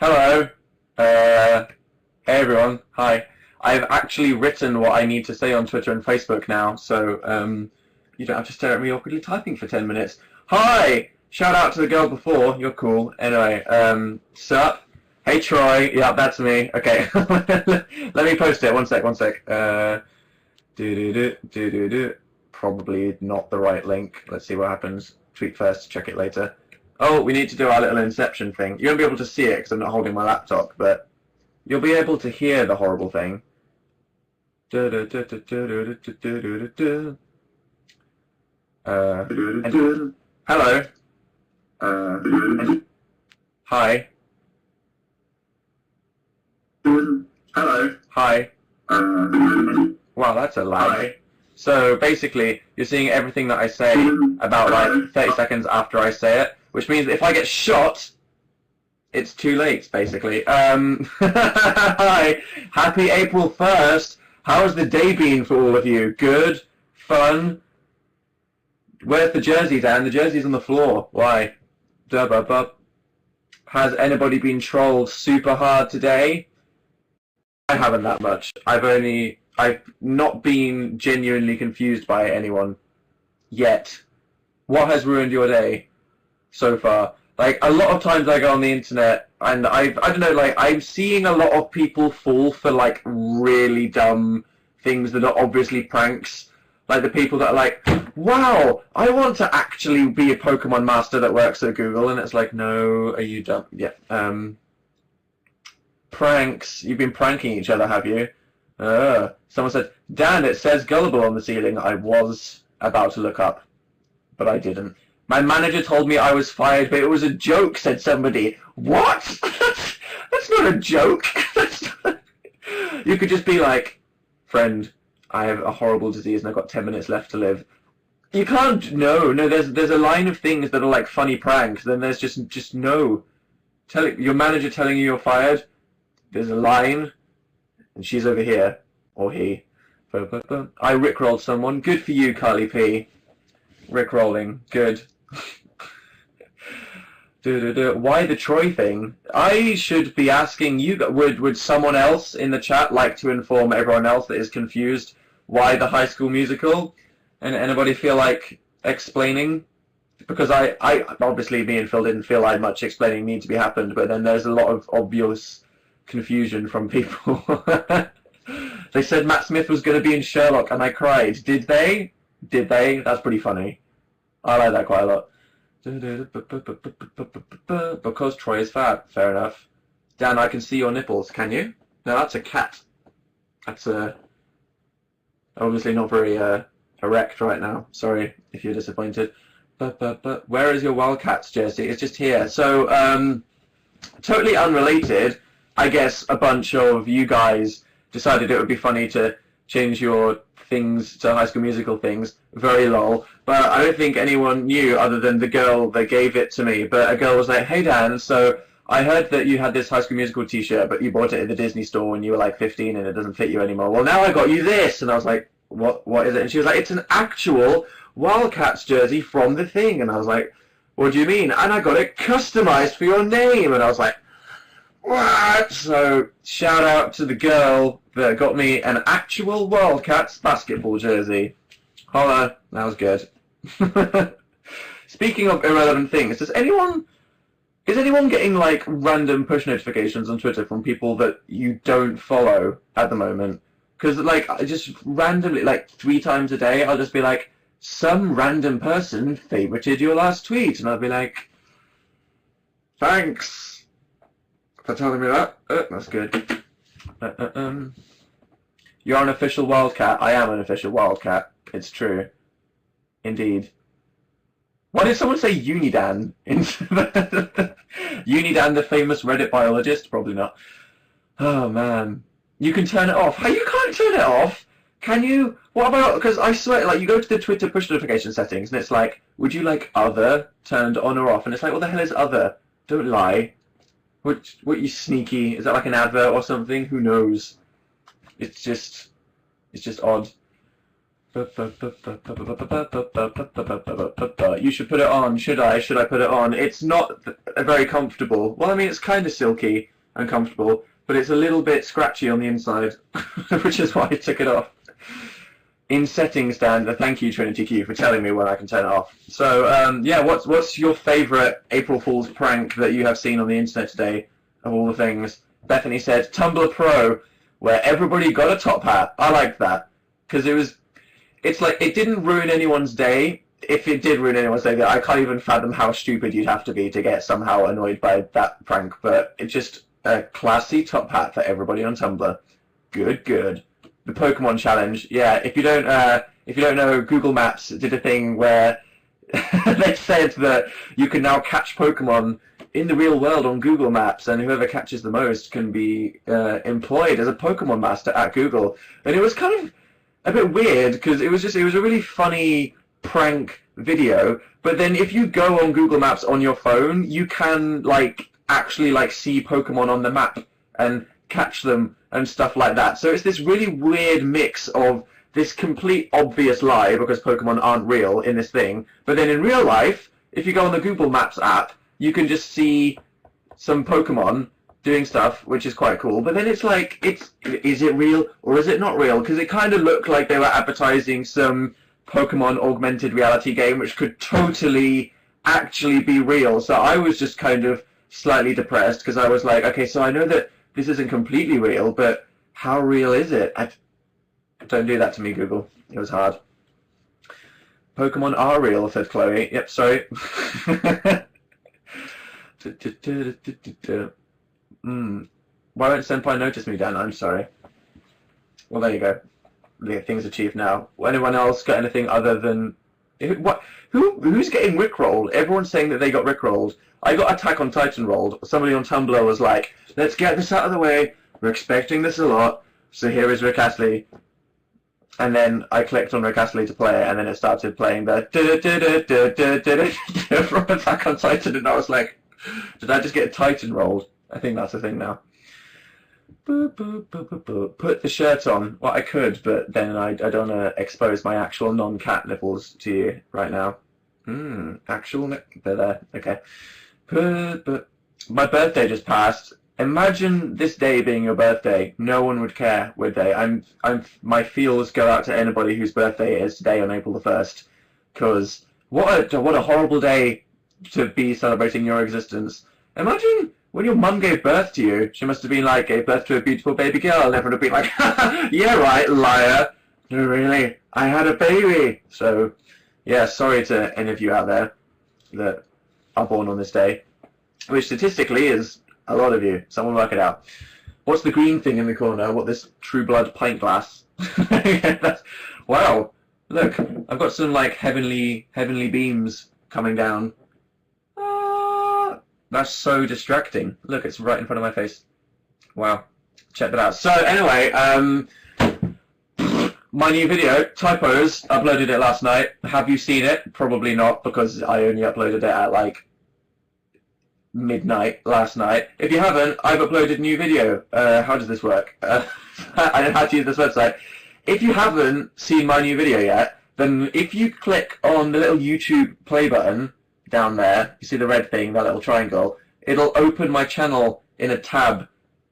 Hello. Hey everyone. Hi. I've actually written what I need to say on Twitter and Facebook now, so you don't have to stare at me awkwardly typing for 10 minutes. Hi! Shout out to the girl before. You're cool. Anyway, sup? Hey Troy. Yeah, that's me. Okay. Let me post it. One sec. Do. Probably not the right link. Let's see what happens. Tweet first, check it later. Oh, we need to do our little inception thing. You won't be able to see it because I'm not holding my laptop, but you'll be able to hear the horrible thing. Hello. Hi. Hello. Hi. Wow, that's a lag. So basically, you're seeing everything that I say about like 30 seconds after I say it, which means if I get shot, it's too late, basically. Hi, happy April 1st. How's the day been for all of you? Good? Fun? Where's the jersey, Dan? The jersey's on the floor. Why? Has anybody been trolled super hard today? I haven't that much. I've not been genuinely confused by anyone yet. What has ruined your day so far? Like, a lot of times I go on the internet and I don't know, like, I'm seeing a lot of people fall for, like, really dumb things that are obviously pranks. Like, the people that are like, wow, I want to actually be a Pokemon master that works at Google. And it's like, no, are you dumb? Yeah, pranks. You've been pranking each other, have you? Someone said, Dan, it says gullible on the ceiling. I was about to look up, but I didn't. My manager told me I was fired, but it was a joke, said somebody. What? That's not a joke. You could just be like, friend, I have a horrible disease and I've got 10 minutes left to live. You can't, no, there's a line of things that are like funny pranks, then there's just no. Your manager telling you you're fired, there's a line, and she's over here, or he. I rickrolled someone. Good for you, Carly P. Rickrolling. Good. Why the Troy thing? I should be asking you, would someone else in the chat like to inform everyone else that is confused why the High School Musical? And anybody feel like explaining? Because I obviously, me and Phil didn't feel like much explaining needed to be happened, but then there's a lot of obvious confusion from people. They said Matt Smith was going to be in Sherlock, and I cried. Did they? Did they? That's pretty funny. I like that quite a lot. Because Troy is fat. Fair enough. Dan, I can see your nipples. Can you? No, that's a cat. That's obviously not very erect right now. Sorry if you're disappointed. But where is your Wildcats jersey? It's just here. So, totally unrelated. I guess a bunch of you guys decided it would be funny to change your things to High School Musical things. Very lol. But I don't think anyone knew other than the girl that gave it to me. But a girl was like, hey Dan, so I heard that you had this High School Musical t-shirt, but you bought it at the Disney store when you were like 15 and it doesn't fit you anymore. Well, now I got you this. And I was like, what is it? And she was like, it's an actual Wildcats jersey from the thing. And I was like, what do you mean? And I got it customized for your name. And I was like, what? So shout out to the girl that got me an actual Wildcats basketball jersey. Holla, that was good. Speaking of irrelevant things, is anyone getting like random push notifications on Twitter from people that you don't follow at the moment? Because like I just randomly, like 3 times a day, I'll just be like, some random person favorited your last tweet, and I'll be like, thanks for telling me that. That's good. You're an official Wildcat. I am an official Wildcat. It's true. Indeed. Why did someone say Unidan? Unidan, the famous Reddit biologist? Probably not. Oh, man. You can turn it off. How, you can't turn it off? Can you? What about, because I swear, like, you go to the Twitter push notification settings, and it's like, would you like other turned on or off? And it's like, what the hell is other? Don't lie. What you sneaky? Is that like an advert or something? Who knows? It's just odd. You should put it on. Should I put it on? It's not very comfortable. Well, I mean, it's kind of silky. uncomfortable, but it's a little bit scratchy on the inside, which is why I took it off. In settings, Dan, thank you, Trinity Q, for telling me when I can turn it off. So, yeah, what's your favourite April Fool's prank that you have seen on the internet today, of all the things? Bethany said, Tumblr Pro, where everybody got a top hat. I liked that, because it's like, it didn't ruin anyone's day. If it did ruin anyone's day, I can't even fathom how stupid you'd have to be to get somehow annoyed by that prank, but it's just a classy top hat for everybody on Tumblr. Good. The Pokemon challenge, yeah. If you don't know, Google Maps did a thing where they said that you can now catch Pokemon in the real world on Google Maps, and whoever catches the most can be employed as a Pokemon master at Google. And it was kind of a bit weird because it was a really funny prank video. But then if you go on Google Maps on your phone, you can actually see Pokemon on the map and catch them and stuff like that. So it's this really weird mix of this complete obvious lie because Pokemon aren't real in this thing, but then in real life, if you go on the Google Maps app, you can just see some Pokemon doing stuff, which is quite cool. But then it's like, is it real or is it not real? Because it kind of looked like they were advertising some Pokemon augmented reality game, which could totally actually be real. So I was just kind of slightly depressed because I was like, okay, so I know that this isn't completely real, but how real is it? Don't do that to me, Google. It was hard. Pokemon are real, said Chloe. Yep, sorry. Why won't Senpai notice me, Dan? I'm sorry. Well, there you go. The thing's achieved now. Anyone else got anything other than... Who's getting rickrolled? Everyone's saying that they got rickrolled. I got Attack on Titan rolled. Somebody on Tumblr was like, let's get this out of the way. We're expecting this a lot. So here is Rick Astley. And then I clicked on Rick Astley to play it, and then it started playing the from Attack on Titan, and I was like, did I just get Titan rolled? I think that's the thing now. Put the shirt on. Well, I could, but then I don't want to expose my actual non-cat nipples to you right now. Actual they're there. Okay. But my birthday just passed. Imagine this day being your birthday. No one would care, would they? My feels go out to anybody whose birthday is today on April the 1st. Because what a horrible day to be celebrating your existence. Imagine when your mum gave birth to you. She must have been like, gave birth to a beautiful baby girl. And everyone would be like, yeah, right, liar. No, really, I had a baby. So, yeah, sorry to any of you out there that are born on this day, which statistically is a lot of you. Someone work it out. What's the green thing in the corner? What, this True Blood pint glass? Wow, look, I've got some heavenly beams coming down. That's so distracting. Look, it's right in front of my face. Wow, check that out. So anyway, my new video, Typos, uploaded it last night. Have you seen it? Probably not, because I only uploaded it at midnight last night. If you haven't, I've uploaded a new video. How does this work? I don't know how to use this website. If you haven't seen my new video yet, then if you click on the little YouTube play button down there, you see the red thing, that little triangle, it'll open my channel in a tab.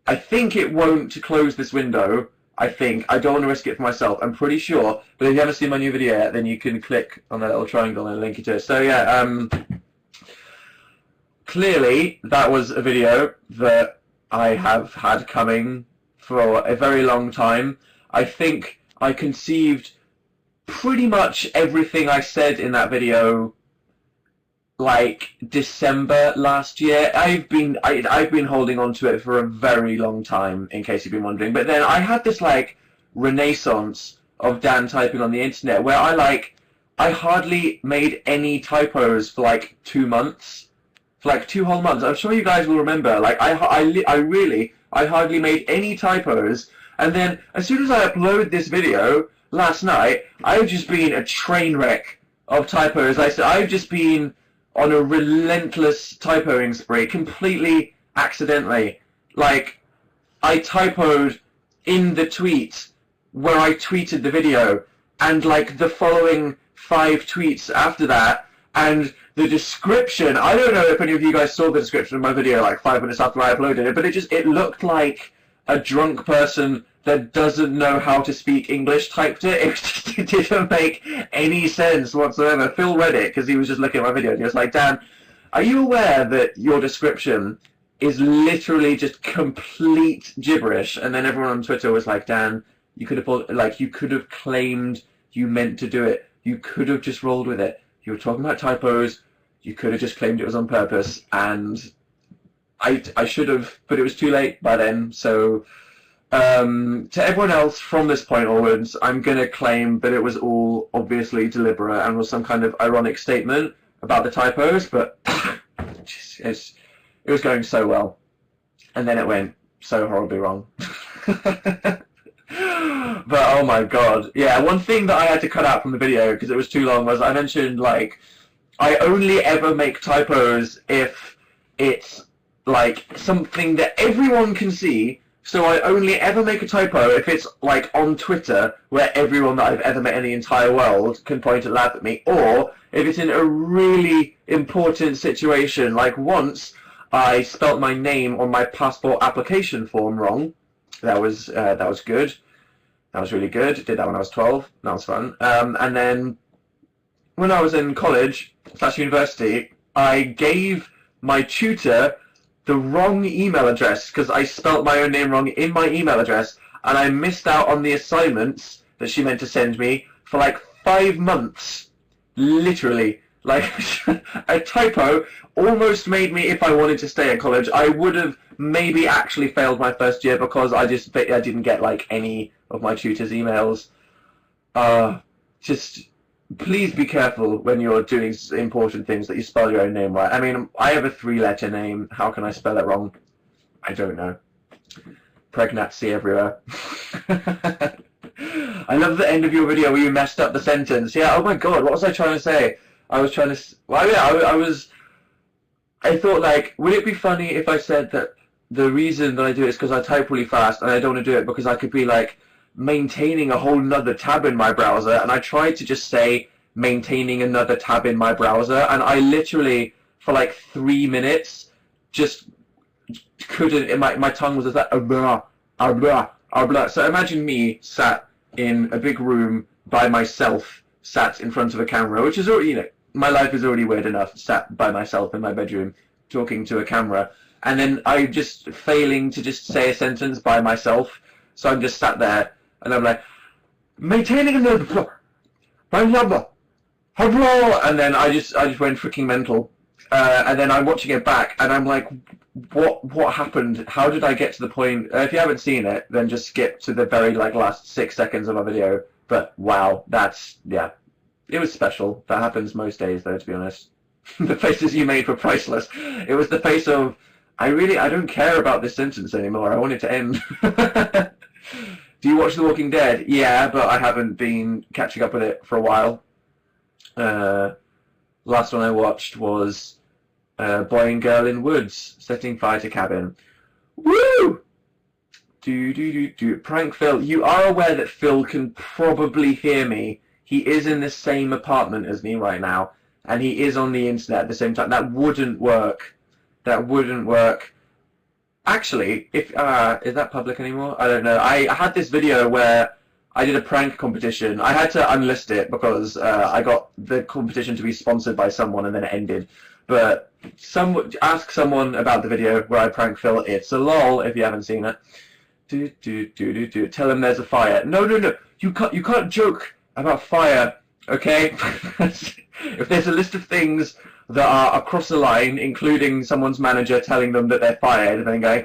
I think it won't close this window. I don't want to risk it for myself. I'm pretty sure. But if you haven't seen my new video yet, then you can click on that little triangle and link it to it. So yeah, clearly that was a video that I have had coming for a very long time. I think I conceived pretty much everything I said in that video December last year. I've been holding on to it for a very long time, in case you've been wondering. But then I had this renaissance of Dan typing on the internet, where I hardly made any typos for 2 months, for 2 whole months. I'm sure you guys will remember. I hardly made any typos, and then as soon as I upload this video last night, I've just been a train wreck of typos. I've just been on a relentless typoing spree, completely accidentally. I typoed in the tweet where I tweeted the video, and the following 5 tweets after that, and the description, I don't know if any of you guys saw the description of my video like 5 minutes after I uploaded it, but it looked like a drunk person that doesn't know how to speak English typed it. It didn't make any sense whatsoever. Phil read it because he was just looking at my video and he was like, Dan, are you aware that your description is literally just complete gibberish? And then everyone on Twitter was like, Dan, you could have claimed you meant to do it. You could have just rolled with it. You were talking about typos. You could have just claimed it was on purpose. And I should have, but it was too late by then. So to everyone else from this point onwards, I'm going to claim that it was all obviously deliberate and was some kind of ironic statement about the typos, but it was going so well. And then it went so horribly wrong. But oh my god, yeah, one thing that I had to cut out from the video because it was too long was I mentioned, like, I only ever make typos if it's like something that everyone can see, so I only ever make a typo if it's like on Twitter where everyone that I've ever met in the entire world can point and laugh at me, or if it's in a really important situation. Like once I spelt my name on my passport application form wrong. That was good. That was really good. Did that when I was 12. That was fun. And then when I was in college / university, I gave my tutor the wrong email address because I spelt my own name wrong in my email address, and I missed out on the assignments that she meant to send me for like 5 months. Literally. Like, a typo almost made me, if I wanted to stay at college, I would have maybe actually failed my first year because I didn't get like any of my tutor's emails. Just please be careful when you're doing important things that you spell your own name right. I mean, I have a 3-letter name. How can I spell it wrong? I don't know. Pregnancy everywhere. I love the end of your video where you messed up the sentence. Yeah, oh my god, what was I trying to say? I was trying to... Well, yeah, I thought, like, would it be funny if I said that the reason that I do it is because I type really fast and I don't want to do it because I could be, like, maintaining a whole nother tab in my browser, and I tried to just say maintaining another tab in my browser, and I literally, for, like, 3 minutes, just couldn't... My tongue was just like... blah, blah, blah. So imagine me sat in a big room by myself, sat in front of a camera, which is already, you know, my life is already weird enough, sat by myself in my bedroom talking to a camera, and then I'm just failing to just say a sentence by myself, so I'm just sat there, and I'm like, maintaining another, my number, hello, and then I just went freaking mental, and then I'm watching it back, and I'm like, what happened? How did I get to the point? If you haven't seen it, then just skip to the very, like, last 6 seconds of my video, but wow, that's, yeah. It was special. That happens most days, though, to be honest. The faces you made were priceless. It was the face of, I don't care about this sentence anymore. I want it to end. Do you watch The Walking Dead? Yeah, but I haven't been catching up with it for a while. Last one I watched was Boy and Girl in Woods, Setting Fire to Cabin. Woo! Prank Phil. You are aware that Phil can probably hear me. He is in the same apartment as me right now, and he is on the internet at the same time. That wouldn't work. That wouldn't work. Actually, if is that public anymore? I don't know. I had this video where I did a prank competition. I had to unlist it because I got the competition to be sponsored by someone and then it ended. But ask someone about the video where I prank Phil. It's a lol if you haven't seen it. Tell him there's a fire. No. You can't joke about fire, okay? If there's a list of things that are across the line, including someone's manager telling them that they're fired, and then going,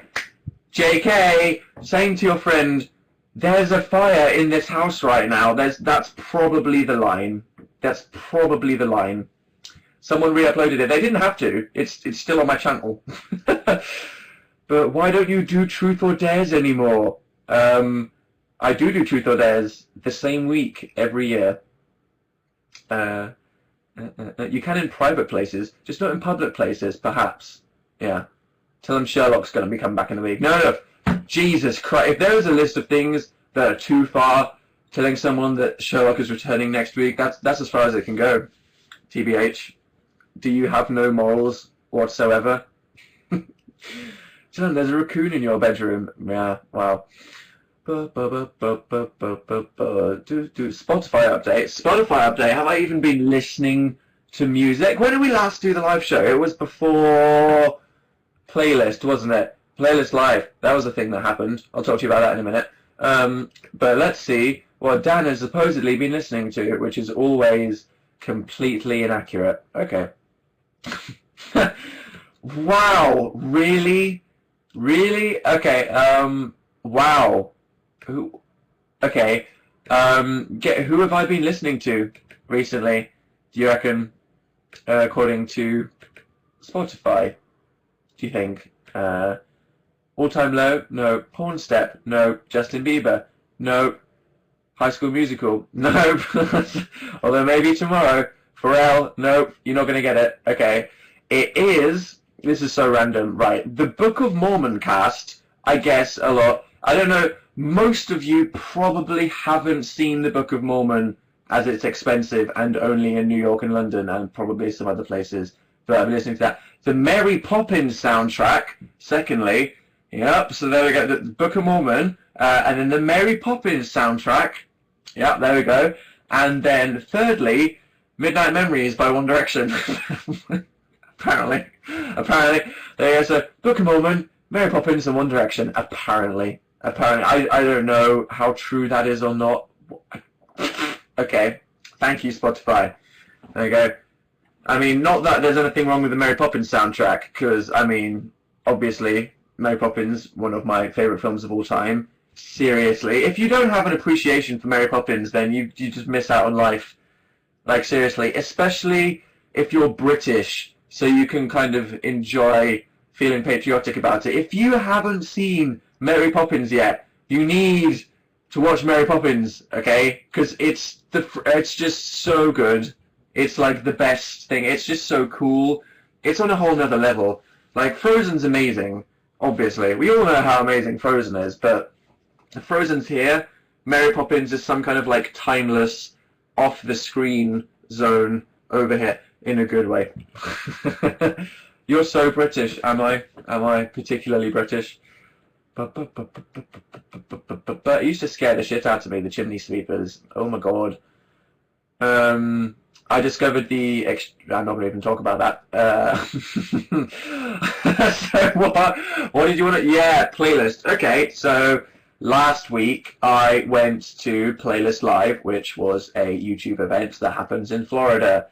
JK, saying to your friend, there's a fire in this house right now, that's probably the line. That's probably the line. Someone re-uploaded it. They didn't have to. It's still on my channel. But why don't you do Truth or Dares anymore? I do Truth or Dares the same week every year. You can in private places, just not in public places, perhaps. Yeah. Tell them Sherlock's going to be coming back in the week. No. Jesus Christ. If there is a list of things that are too far, telling someone that Sherlock is returning next week, that's as far as it can go. TBH. Do you have no morals whatsoever? John, there's a raccoon in your bedroom. Yeah, wow. Spotify update. Spotify update. Have I even been listening to music? When did we last do the live show? It was before Playlist, wasn't it? Playlist Live. That was the thing that happened. I'll talk to you about that in a minute. But let's see what Dan has supposedly been listening to, which is always completely inaccurate. Okay. Wow. Really? Really? Okay. Wow. Who? Okay. Who have I been listening to recently? Do you reckon? According to Spotify, do you think? All-Time Low? No. Porn Step? No. Justin Bieber? No. High School Musical? No. Although maybe tomorrow. Pharrell? No. You're not going to get it. Okay. It is. This is so random. Right. The Book of Mormon cast, I guess, a lot. I don't know. Most of you probably haven't seen the Book of Mormon as it's expensive and only in New York and London and probably some other places. But I've been listening to that. The Mary Poppins soundtrack, secondly. Yep, so there we go. The Book of Mormon. And then the Mary Poppins soundtrack. Yep, there we go. And then thirdly, Midnight Memories by One Direction. Apparently. There's a Book of Mormon, Mary Poppins and One Direction. Apparently. I don't know how true that is or not. Okay. Thank you, Spotify. There you go. I mean, not that there's anything wrong with the Mary Poppins soundtrack, because, I mean, obviously, Mary Poppins, one of my favourite films of all time. Seriously. If you don't have an appreciation for Mary Poppins, then you just miss out on life. Like, seriously. Especially if you're British, so you can kind of enjoy feeling patriotic about it. If you haven't seen Mary Poppins yet, you need to watch Mary Poppins, okay? Because it's just so good. It's like the best thing. It's just so cool. It's on a whole nother level. Like, Frozen's amazing, obviously. We all know how amazing Frozen is, but Frozen's here. Mary Poppins is some kind of, like, timeless, off-the-screen zone over here, in a good way. You're so British, am I? Am I particularly British? But it used to scare the shit out of me, the chimney sweepers. Oh my god. I discovered the... I'm not going to even talk about that. So what did you want to... Yeah, Playlist. Okay, so last week I went to Playlist Live, which was a YouTube event that happens in Florida.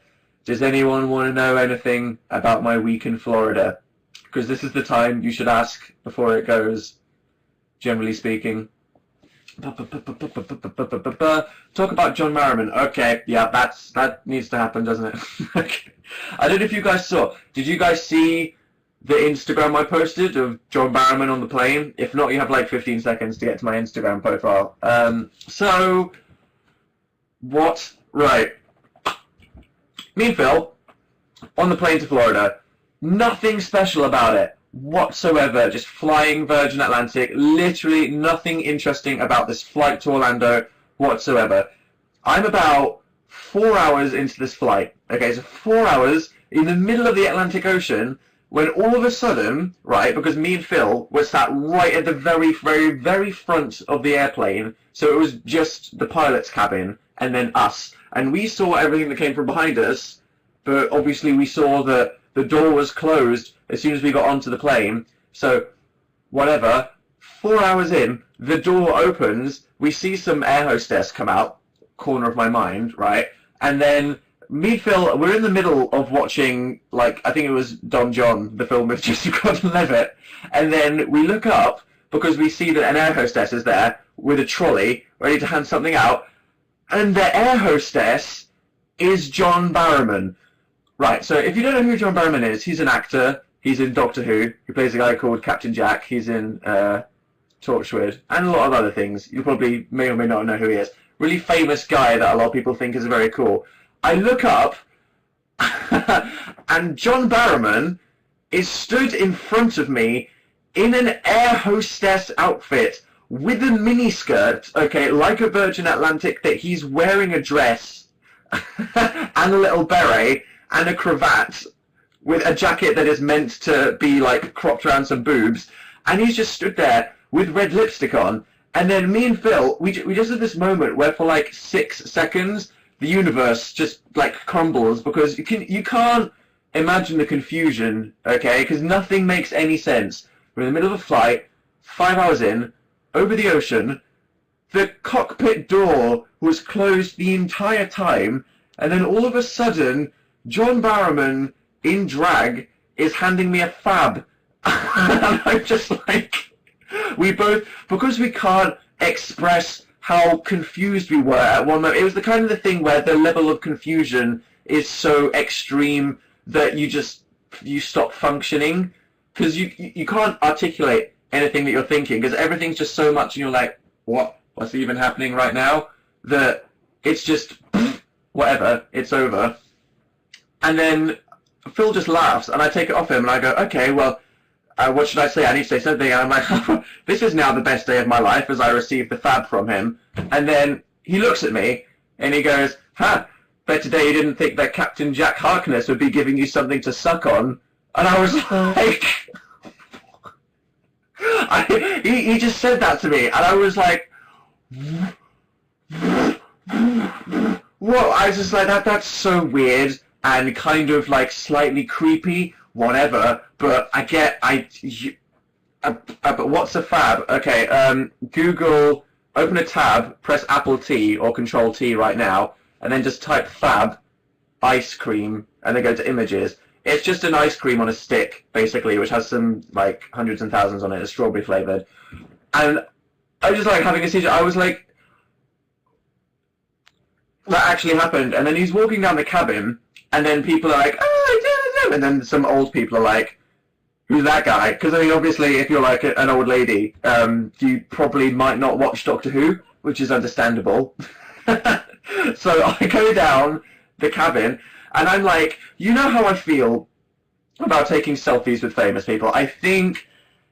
Does anyone want to know anything about my week in Florida? Because this is the time you should ask before it goes, generally speaking. Talk about John Barrowman. Okay, yeah, that needs to happen, doesn't it? Okay. I don't know if you guys saw. Did you guys see the Instagram I posted of John Barrowman on the plane? If not, you have like 15 seconds to get to my Instagram profile. So, what? Right. Me and Phil, on the plane to Florida. Nothing special about it whatsoever. Just flying Virgin Atlantic. Literally nothing interesting about this flight to Orlando whatsoever. I'm about 4 hours into this flight. Okay, so 4 hours in the middle of the Atlantic Ocean, when all of a sudden, right, because me and Phil were sat right at the very, very, very front of the airplane, so it was just the pilot's cabin and then us. And we saw everything that came from behind us, but obviously we saw that the door was closed as soon as we got onto the plane. So, whatever. 4 hours in, the door opens, we see some air hostess come out, corner of my mind, right? And then me and Phil, we're in the middle of watching, like, I think it was Don John, the film with Joseph Gordon-Levitt. And then we look up, because we see that an air hostess is there with a trolley, ready to hand something out. And the air hostess is John Barrowman. Right, so if you don't know who John Barrowman is, he's an actor. He's in Doctor Who. He plays a guy called Captain Jack. He's in Torchwood and a lot of other things. You probably may or may not know who he is. Really famous guy that a lot of people think is very cool. I look up, and John Barrowman is stood in front of me in an air hostess outfit with a miniskirt, okay, like a Virgin Atlantic, that he's wearing a dress and a little beret and a cravat, with a jacket that is meant to be like cropped around some boobs, and he's just stood there with red lipstick on. And then me and Phil, we just had this moment where for like 6 seconds the universe just like crumbles, because you can't imagine the confusion, okay? Because nothing makes any sense. We're in the middle of a flight, 5 hours in, over the ocean. The cockpit door was closed the entire time, and then all of a sudden, John Barrowman in drag is handing me a fab. And I'm just like, we both, because we can't express how confused we were at one moment. It was the kind of the thing where the level of confusion is so extreme that you stop functioning, because you can't articulate anything that you're thinking, because everything's just so much, and you're like, what's even happening right now? That it's just whatever, it's over. And then Phil just laughs, and I take it off him, and I go, okay, well, what should I say? I need to say something. And I'm like, this is now the best day of my life, as I received the fab from him. And then he looks at me, and he goes, bet today you didn't think that Captain Jack Harkness would be giving you something to suck on. And I was like, he just said that to me, and I was like, whoa, I was just like, that's so weird, and kind of like slightly creepy, whatever, but but what's a fab? Okay, Google, open a tab, press Apple T or Control T right now, and then just type fab, ice cream, and then go to images. It's just an ice cream on a stick, basically, which has some, like, hundreds and thousands on it. It's strawberry flavored. And I was just, like, having a seizure. I was like, that actually happened. And then he's walking down the cabin, and then people are like, oh, and then some old people are like, who's that guy? Because, I mean, obviously, if you're, like, an old lady, you probably might not watch Doctor Who, which is understandable. So I go down the cabin, and I'm like, you know how I feel about taking selfies with famous people. I think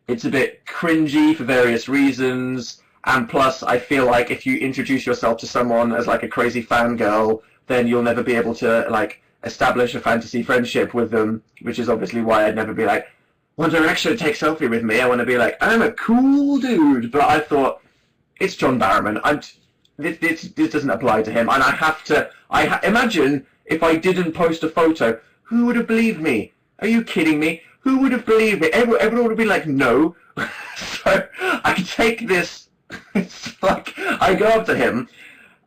it's a bit cringy for various reasons, and plus I feel like if you introduce yourself to someone as like a crazy fangirl, then you'll never be able to like establish a fantasy friendship with them, which is obviously why I'd never be like, One Direction, take selfie with me. I want to be like, I'm a cool dude. But I thought, it's John Barrowman. This doesn't apply to him, and I have to. Imagine if I didn't post a photo, who would have believed me? Are you kidding me? Who would have believed me? Everyone would have been like, no. So I take this. It's like I go up to him,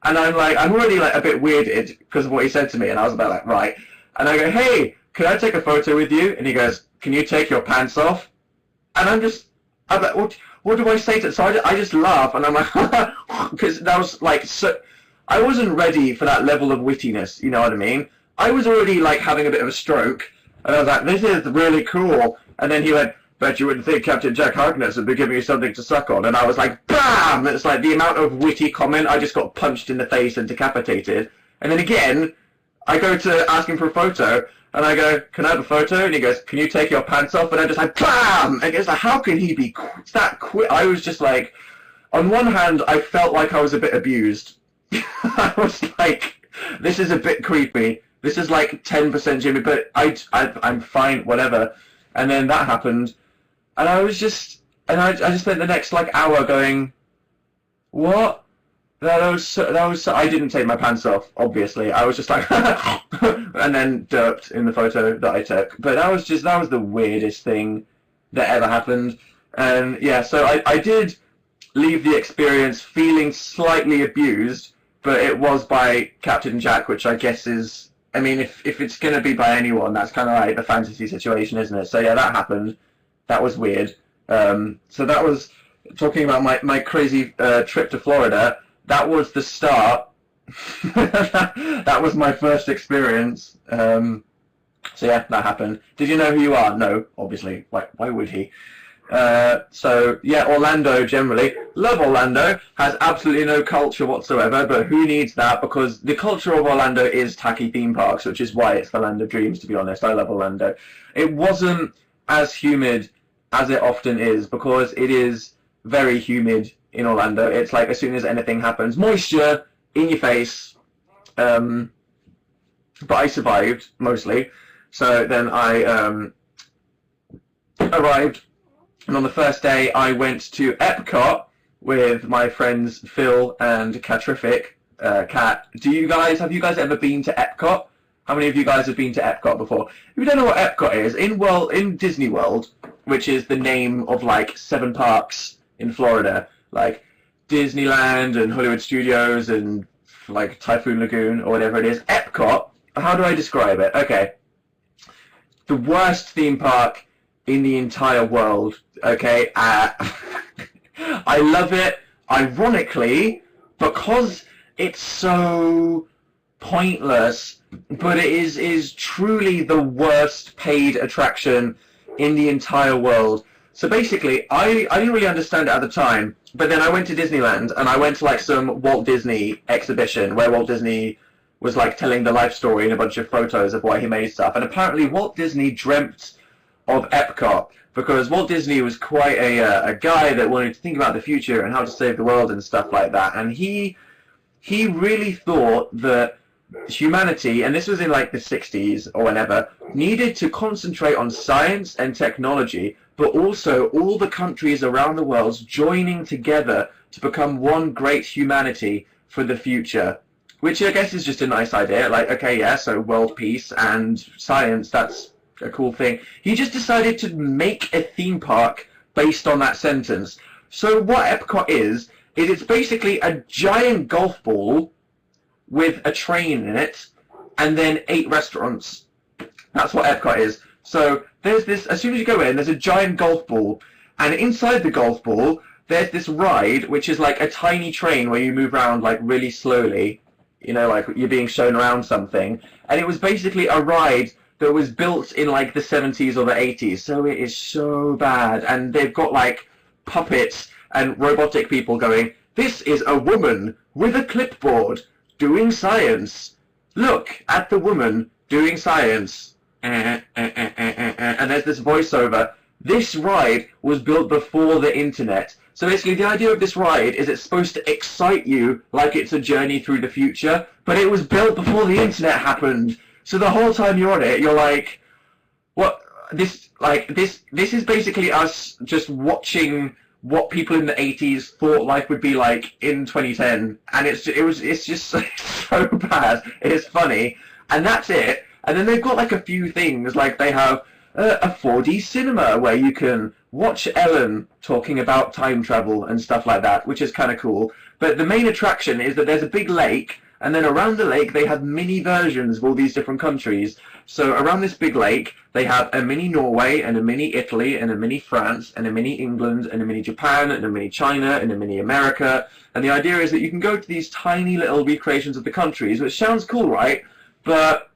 and I'm already like a bit weirded because of what he said to me, and I was about like, right. And I go, hey, can I take a photo with you? And he goes, can you take your pants off? And I'm like, what do I say to? So I just laugh, and I'm like, because that was like so. I wasn't ready for that level of wittiness, you know what I mean? I was already like having a bit of a stroke, and I was like, this is really cool. And then he went, bet you wouldn't think Captain Jack Harkness would be giving you something to suck on. And I was like, BAM! It's like the amount of witty comment, I just got punched in the face and decapitated. And then again, I go to ask him for a photo, and I go, can I have a photo? And he goes, can you take your pants off? And I'm just like, BAM! And it's like, how can he be that quick? I was just like, on one hand, I felt like I was a bit abused. I was like, this is a bit creepy. This is like 10% Jimmy, but I'm fine, whatever. And then that happened, and I just spent the next like hour going, what? That was so, I didn't take my pants off, obviously. I was just like, and then derped in the photo that I took. But that was the weirdest thing that ever happened. And yeah, so I did leave the experience feeling slightly abused, but it was by Captain Jack, which I guess is, I mean, if it's going to be by anyone, that's kind of like the fantasy situation, isn't it? So yeah, that happened. That was weird. So that was, talking about my crazy trip to Florida, that was the start. That was my first experience. So yeah, that happened. Did you know who you are? No, obviously. Why would he? So yeah, Orlando generally. Love Orlando. Has absolutely no culture whatsoever, but who needs that? Because the culture of Orlando is tacky theme parks, which is why it's the land of dreams, to be honest. I love Orlando. It wasn't as humid as it often is, because it is very humid in Orlando. It's like as soon as anything happens, moisture in your face. But I survived, mostly. So then I arrived, and on the first day I went to Epcot with my friends Phil and Catrific. Cat, have you guys ever been to Epcot? How many of you guys have been to Epcot before? If you don't know what Epcot is, in Disney World, which is the name of like 7 parks in Florida, like Disneyland and Hollywood Studios and like Typhoon Lagoon or whatever it is. Epcot, how do I describe it? Okay. The worst theme park in the entire world, okay? I love it, ironically, because it's so pointless, but it is truly the worst paid attraction in the entire world. So basically, I didn't really understand it at the time, but then I went to Disneyland, and I went to like some Walt Disney exhibition where Walt Disney was like telling the life story and a bunch of photos of why he made stuff. And apparently Walt Disney dreamt of Epcot because Walt Disney was quite a guy that wanted to think about the future and how to save the world and stuff like that. And he really thought that humanity, and this was in like the 60s or whenever, needed to concentrate on science and technology, but also all the countries around the world joining together to become one great humanity for the future. Which I guess is just a nice idea. Like, okay, yeah, so world peace and science, that's a cool thing. He just decided to make a theme park based on that sentence. So what Epcot is it's basically a giant golf ball with a train in it, and then 8 restaurants. That's what Epcot is. So there's this, as soon as you go in, there's a giant golf ball, and inside the golf ball, there's this ride, which is like a tiny train where you move around like really slowly, you know, like you're being shown around something. And it was basically a ride that was built in like the 70s or the 80s. So it is so bad. And they've got like puppets and robotic people going, "This is a woman with a clipboard doing science. Look at the woman doing science." And there's this voiceover. This ride was built before the internet. So basically the idea of this ride is it's supposed to excite you like it's a journey through the future, but it was built before the internet happened. So the whole time you're on it, you're like, what? This is basically us just watching what people in the 80s thought life would be like in 2010, and it's just so bad. It's funny, and that's it. And then they've got like a few things, like they have a 4D cinema where you can watch Ellen talking about time travel and stuff like that, which is kind of cool. But the main attraction is that there's a big lake, and then around the lake they have mini versions of all these different countries. So around this big lake they have a mini Norway and a mini Italy and a mini France and a mini England and a mini Japan and a mini China and a mini America. And the idea is that you can go to these tiny little recreations of the countries, which sounds cool, right? But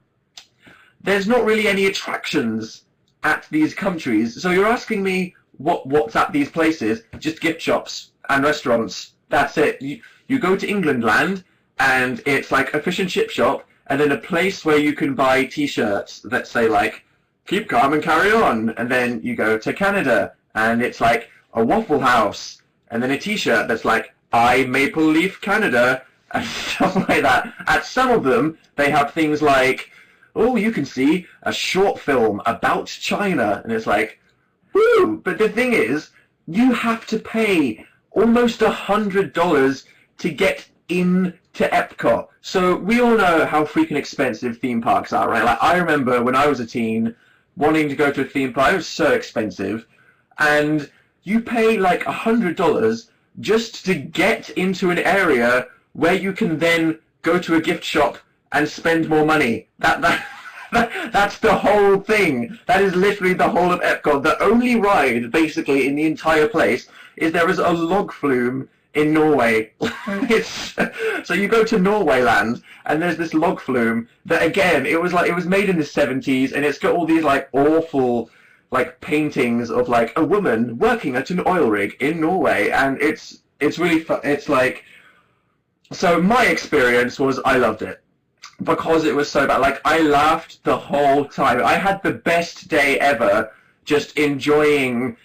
there's not really any attractions at these countries. So you're asking me what's at these places? Just gift shops and restaurants. That's it. You go to England land, and it's like a fish and chip shop, and then a place where you can buy T-shirts that say like, "Keep calm and carry on." And then you go to Canada, and it's like a Waffle House, and then a T-shirt that's like, "I Maple Leaf Canada," and stuff like that. At some of them, they have things like, "Oh, you can see a short film about China," and it's like, woo! But the thing is, you have to pay almost $100 to get into Epcot. So we all know how freaking expensive theme parks are, right? Like, I remember when I was a teen, wanting to go to a theme park. It was so expensive, and you pay like $100 just to get into an area where you can then go to a gift shop and spend more money. That's the whole thing. That is literally the whole of Epcot. The only ride, basically, in the entire place is there is a log flume in Norway. So you go to Norway land, and there's this log flume that, again, it was made in the 70s, and it's got all these like awful like paintings of like a woman working at an oil rig in Norway, and it's really fun. It's like, so my experience was I loved it. Because it was so bad. Like, I laughed the whole time. I had the best day ever just enjoying,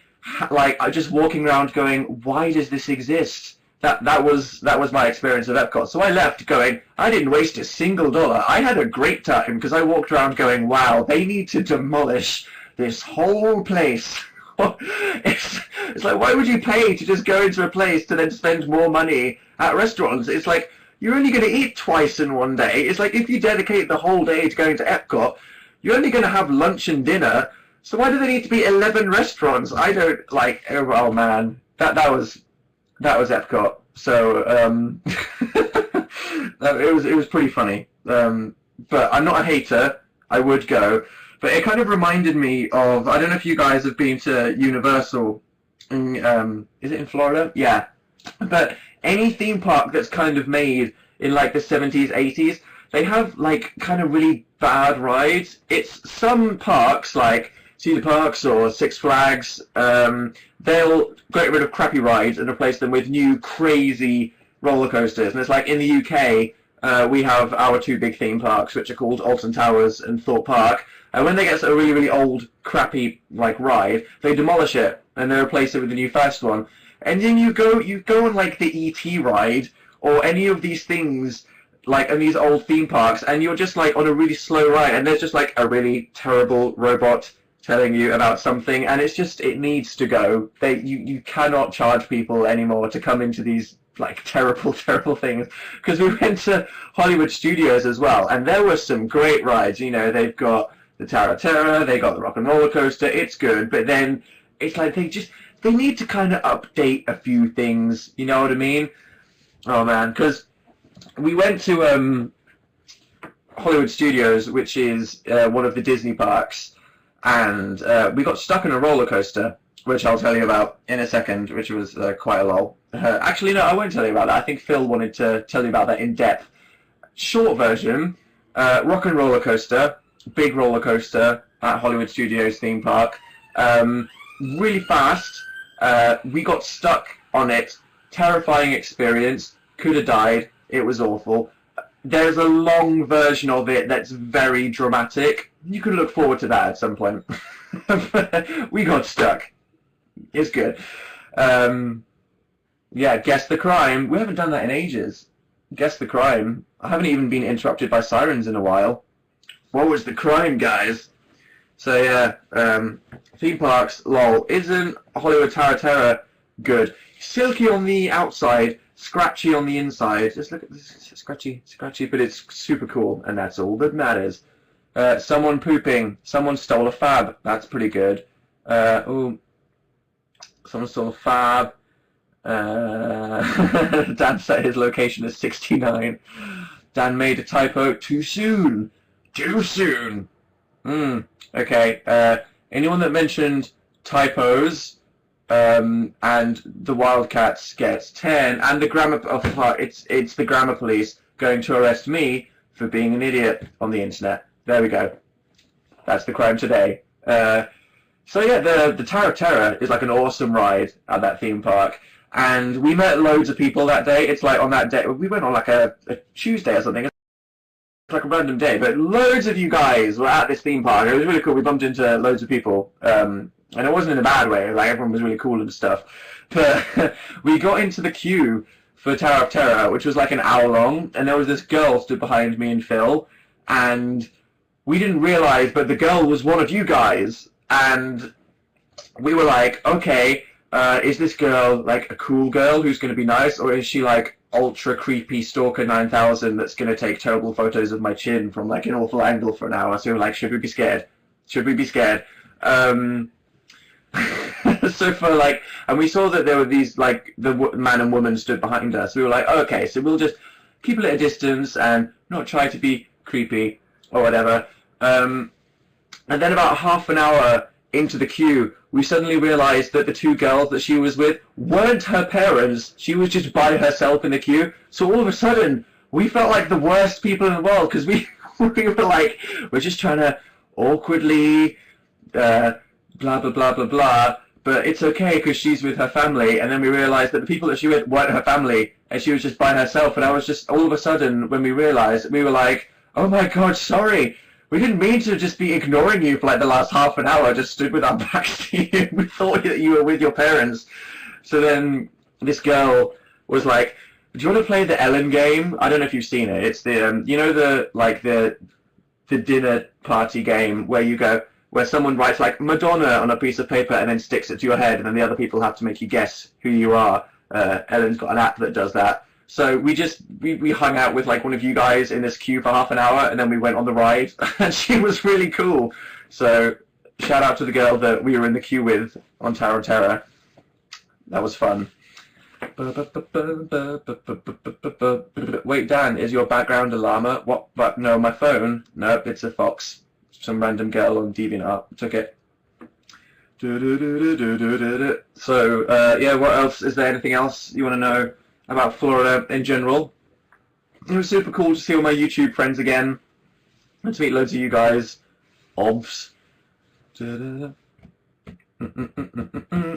like, just walking around going, why does this exist? that was my experience of Epcot. So I left going, I didn't waste a single dollar. I had a great time because I walked around going, wow, they need to demolish this whole place. It's like, why would you pay to just go into a place to then spend more money at restaurants? It's like, you're only going to eat twice in one day. It's like, if you dedicate the whole day to going to Epcot, you're only going to have lunch and dinner. So why do they need to be 11 restaurants? I don't like, oh man, that was Epcot. So it was pretty funny. But I'm not a hater. I would go. But it kind of reminded me of, I don't know if you guys have been to Universal. Is it in Florida? Yeah. But any theme park that's kind of made in like the 70s, 80s, they have like kind of really bad rides. It's some parks like Cedar Parks or Six Flags, they'll get rid of crappy rides and replace them with new crazy roller coasters. And it's like in the UK, we have our two big theme parks, which are called Alton Towers and Thorpe Park. And when they get a really, really old, crappy like ride, they demolish it and they replace it with a new fast one. And then you go on like the ET ride or any of these things like in these old theme parks, and you're just like on a really slow ride, and there's just like a really terrible robot telling you about something, and it's just, it needs to go. You cannot charge people anymore to come into these like terrible things, because we went to Hollywood Studios as well, and there were some great rides. You know, they've got the Tower of Terror, they got the Rock and Roller Coaster, it's good, but then it's like they need to kind of update a few things, you know what I mean? Oh man, because we went to Hollywood Studios, which is one of the Disney parks, and we got stuck in a roller coaster, which I'll tell you about in a second, which was quite a lol. Actually, no, I won't tell you about that. I think Phil wanted to tell you about that in depth. Short version, Rock and Roller Coaster, big roller coaster at Hollywood Studios theme park. Really fast. We got stuck on it. Terrifying experience. Could have died. It was awful. There's a long version of it that's very dramatic. You could look forward to that at some point. We got stuck. It's good. Yeah, guess the crime. We haven't done that in ages. Guess the crime. I haven't even been interrupted by sirens in a while. What was the crime, guys? So yeah, theme parks, lol. Isn't Hollywood Tower of Terror good? Silky on the outside, scratchy on the inside. Just look at this, scratchy, but it's super cool, and that's all that matters. Someone pooping. Someone stole a fab. That's pretty good. Ooh, someone stole a fab. Dan set his location as 69. Dan made a typo. Too soon. Too soon. Okay. Anyone that mentioned typos and the Wildcats gets 10, and the grammar it's the grammar police going to arrest me for being an idiot on the internet. There we go. That's the crime today. So yeah, the Tower of Terror is like an awesome ride at that theme park, and we met loads of people that day. It's like on that day we went on like a Tuesday or something. It's like a random day, but loads of you guys were at this theme park. It was really cool. We bumped into loads of people, and it wasn't in a bad way. Like, everyone was really cool and stuff. But we got into the queue for Tower of Terror, which was like an hour long, and there was this girl stood behind me and Phil, and we didn't realize, but the girl was one of you guys, and we were like, okay, is this girl like a cool girl who's going to be nice, or is she like ultra creepy stalker 9000 that's going to take terrible photos of my chin from like an awful angle for an hour? So we were like, should we be scared? Should we be scared? So for like, and we saw that there were these like the man and woman stood behind us. We were like, oh, okay, so we'll just keep it at a distance and not try to be creepy or whatever. And then about half an hour into the queue, we suddenly realized that the two girls that she was with weren't her parents. She was just by herself in the queue. So all of a sudden, we felt like the worst people in the world, because we were like, we're just trying to awkwardly blah, blah, blah, blah, blah. But it's okay because she's with her family. And then we realized that the people that she with weren't her family, and she was just by herself. And I was just, all of a sudden, when we realized, we were like, oh my God, sorry. We didn't mean to just be ignoring you for like the last half an hour, just stood with our backs to you. We thought that you were with your parents. So then this girl was like, "Do you want to play the Ellen game?" I don't know if you've seen it. It's the you know the dinner party game where someone writes like Madonna on a piece of paper and then sticks it to your head, and then the other people have to make you guess who you are. Ellen's got an app that does that. So we hung out with like one of you guys in this queue for half an hour, and then we went on the ride, and she was really cool. So shout out to the girl that we were in the queue with on Tower of Terror. That was fun. Wait, Dan, is your background a llama? What? But no, my phone. No, it's a fox. Some random girl on DeviantArt took it. So yeah, what else? Is there anything else you want to know about Florida in general? It was super cool to see all my YouTube friends again and to meet loads of you guys. Obvs.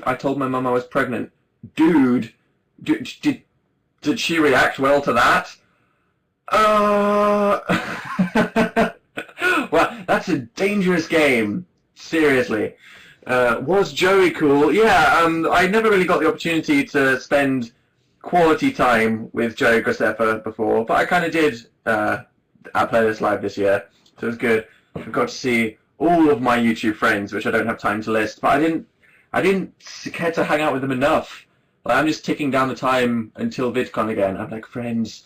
I told my mum I was pregnant. Dude, did she react well to that? Well, that's a dangerous game. Seriously. Was Joey cool? Yeah, I never really got the opportunity to spend quality time with Joey Graceffa before, but I kind of did at Playlist Live this year, so it was good. I got to see all of my YouTube friends, which I don't have time to list, but I didn't care to hang out with them enough. Like, I'm just ticking down the time until VidCon again. I'm like, friends,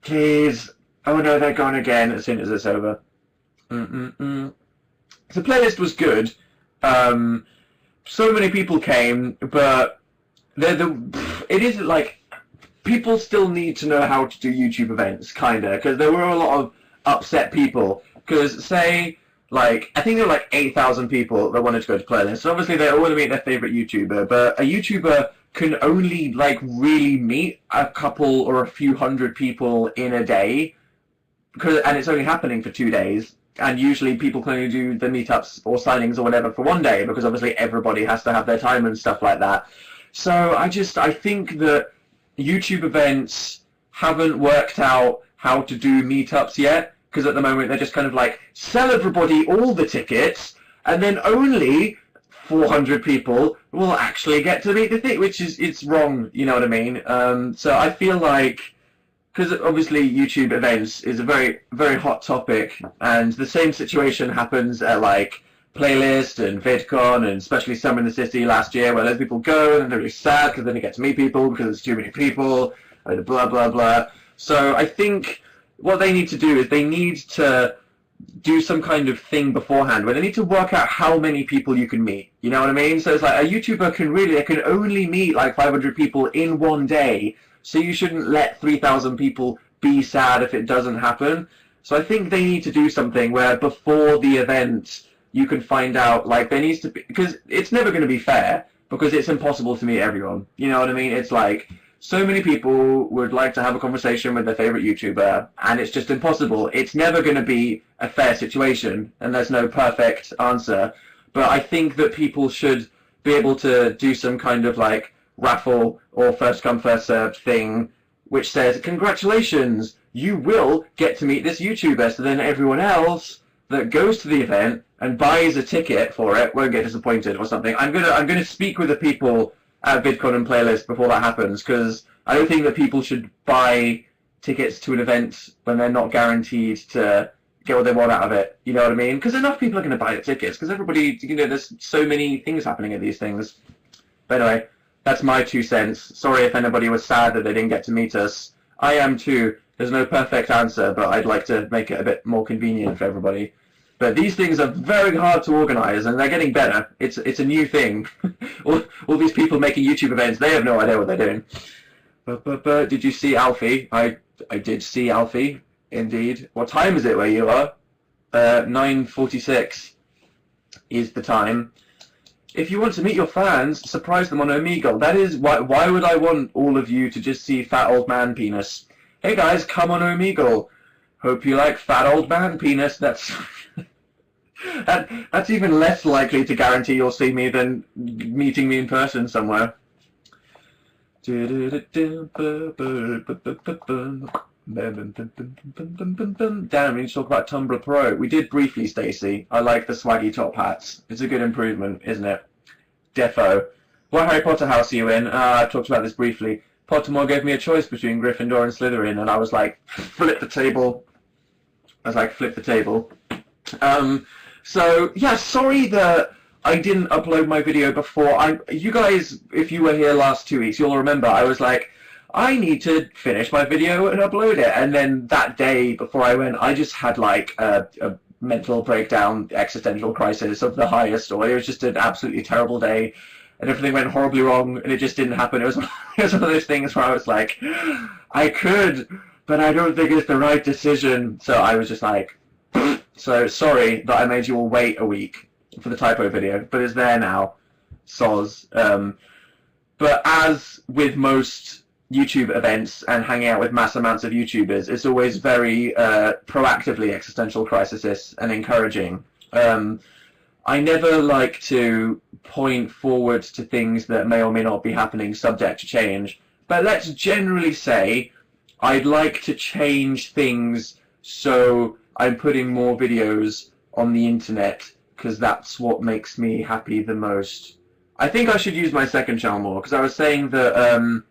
please. Oh no, they're gone again as soon as it's over. The playlist was good. So many people came, but it is like people still need to know how to do YouTube events, kinda, because there were a lot of upset people. Because say, like, I think there were like 8,000 people that wanted to go to playlist. So obviously they all want to meet their favorite YouTuber, but a YouTuber can only like really meet a couple or a few hundred people in a day, and it's only happening for 2 days. And usually people can only do the meetups or signings or whatever for 1 day, because obviously everybody has to have their time and stuff like that. So I think that YouTube events haven't worked out how to do meetups yet, because at the moment they're just kind of like, sell everybody all the tickets, and then only 400 people will actually get to meet the thing, which is, it's wrong, you know what I mean? So I feel like, because obviously YouTube events is a very, very hot topic, and the same situation happens at like Playlist and VidCon, and especially Summer in the City last year, where those people go and they're really sad because they don't get to meet people because there's too many people, and blah, blah, blah. So I think what they need to do is they need to do some kind of thing beforehand where they need to work out how many people you can meet. You know what I mean? So it's like a YouTuber can only meet like 500 people in 1 day. So you shouldn't let 3,000 people be sad if it doesn't happen. So I think they need to do something where before the event you can find out, like, there needs to be, because it's never going to be fair, because it's impossible to meet everyone. You know what I mean? It's like, so many people would like to have a conversation with their favorite YouTuber, and it's just impossible. It's never going to be a fair situation, and there's no perfect answer. But I think that people should be able to do some kind of like raffle or first come first served thing, which says, congratulations, you will get to meet this YouTuber. So then everyone else that goes to the event and buys a ticket for it won't get disappointed or something. I'm gonna speak with the people at VidCon and Playlist before that happens, because I don't think that people should buy tickets to an event when they're not guaranteed to get what they want out of it. You know what I mean? Because enough people are going to buy the tickets, because everybody, you know, there's so many things happening at these things. But anyway, that's my 2 cents. Sorry if anybody was sad that they didn't get to meet us. I am too. There's no perfect answer, but I'd like to make it a bit more convenient for everybody. But these things are very hard to organise, and they're getting better. It's a new thing. all these people making YouTube events, they have no idea what they're doing. But did you see Alfie? I did see Alfie, indeed. What time is it where you are? 9:46 is the time. If you want to meet your fans, surprise them on Omegle. That is, why would I want all of you to just see fat old man penis? Hey guys, come on Omegle. Hope you like fat old man penis. That's that's even less likely to guarantee you'll see me than meeting me in person somewhere. Damn, we need to talk about Tumblr Pro. We did briefly, Stacey. I like the swaggy top hats. It's a good improvement, isn't it? Defo. What Harry Potter house are you in? I've talked about this briefly. Pottermore gave me a choice between Gryffindor and Slytherin, and I was like, flip the table. So, yeah, sorry that I didn't upload my video before. You guys, if you were here last 2 weeks, you'll remember I was like, I need to finish my video and upload it. And then that day before I went, I just had like a mental breakdown, existential crisis of the highest order. It was just an absolutely terrible day. And everything went horribly wrong, and it just didn't happen. It was one of those things where I was like, I could, but I don't think it's the right decision. So I was just like, so sorry that I made you all wait a week for the typo video, but it's there now. Soz. But as with most YouTube events and hanging out with mass amounts of YouTubers, it's always very proactively existential crisis and encouraging. I never like to point forward to things that may or may not be happening subject to change, but let's generally say I'd like to change things, so I'm putting more videos on the internet because that's what makes me happy the most. I think I should use my second channel more, because I was saying that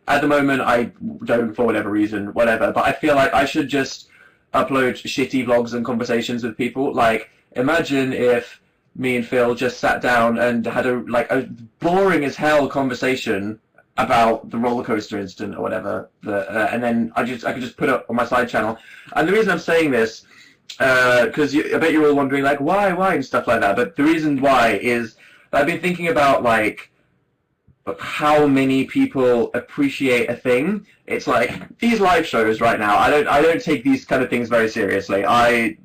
at the moment I don't, for whatever reason, whatever, but I feel like I should just upload shitty vlogs and conversations with people. Like, imagine if me and Phil just sat down and had a boring as hell conversation about the roller coaster incident or whatever, and then I could just put it on my side channel. And the reason I'm saying this, because I bet you're all wondering like why and stuff like that. But the reason why is I've been thinking about like how many people appreciate a thing. It's like these live shows right now. I don't take these kind of things very seriously.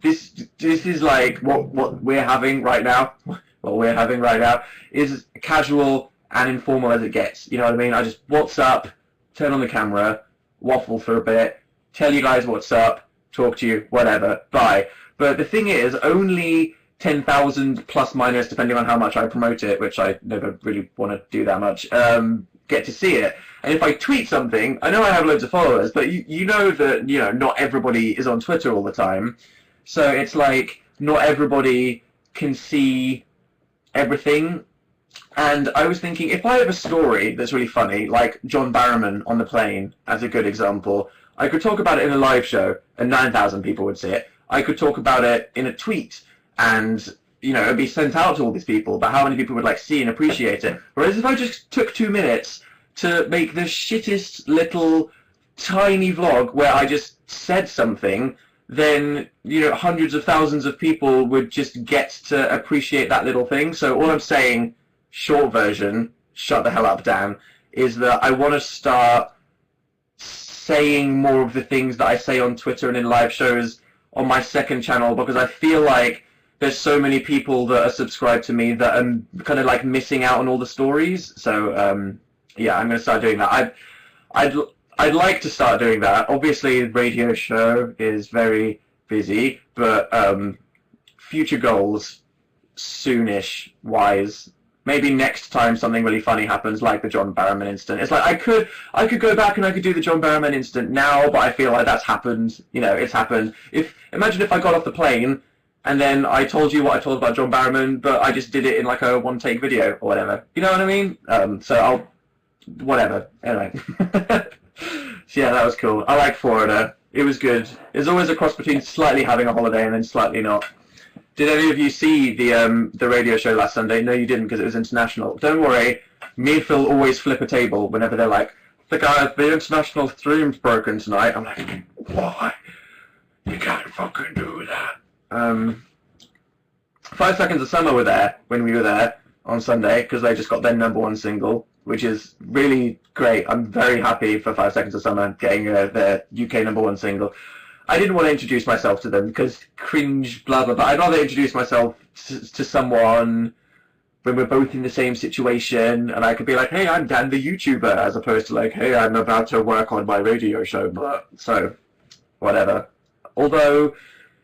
This is like what we're having right now. What we're having right now is casual and informal as it gets. You know what I mean? I just what's up, turn on the camera, waffle for a bit, tell you guys what's up, talk to you, whatever, bye. But the thing is, only 10,000 plus minus, depending on how much I promote it, which I never really want to do that much, get to see it. And if I tweet something, I know I have loads of followers, but you know that not everybody is on Twitter all the time. So it's like not everybody can see everything. And I was thinking, if I have a story that's really funny, like John Barrowman on the plane, as a good example, I could talk about it in a live show, and 9,000 people would see it. I could talk about it in a tweet, and it'd be sent out to all these people, but how many people would see and appreciate it? Whereas if I just took 2 minutes to make the shittest little tiny vlog where I just said something, then hundreds of thousands of people would just get to appreciate that little thing. So all I'm saying, short version, shut the hell up, Dan, is that I want to start saying more of the things that I say on Twitter and in live shows on my second channel, because I feel like there's so many people that are subscribed to me that I'm kind of missing out on all the stories. So yeah, I'm going to start doing that. I'd like to start doing that. Obviously, the radio show is very busy, but future goals, soonish wise. Maybe next time something really funny happens, like the John Barrowman incident. It's like I could go back and I could do the John Barrowman incident now, but I feel like that's happened. It's happened. Imagine if I got off the plane and then I told you what I told about John Barrowman, but I just did it in a one-take video or whatever. You know what I mean? So I'll whatever. Anyway. So yeah, that was cool. I like Florida. It was good. There's always a cross between slightly having a holiday and then slightly not. Did any of you see the radio show last Sunday? No, you didn't, because it was international. Don't worry, me and Phil always flip a table whenever they're like, the international stream's broken tonight. I'm like, why? You can't fucking do that. 5 Seconds of Summer were there when we were there on Sunday, because they just got their #1 single, which is really great. I'm very happy for 5 Seconds of Summer getting their UK #1 single. I didn't want to introduce myself to them because cringe, blah, blah, blah. I'd rather introduce myself to someone when we're both in the same situation, and I could be like, hey, I'm Dan the YouTuber, as opposed to hey, I'm about to work on my radio show. Blah. So, whatever. Although,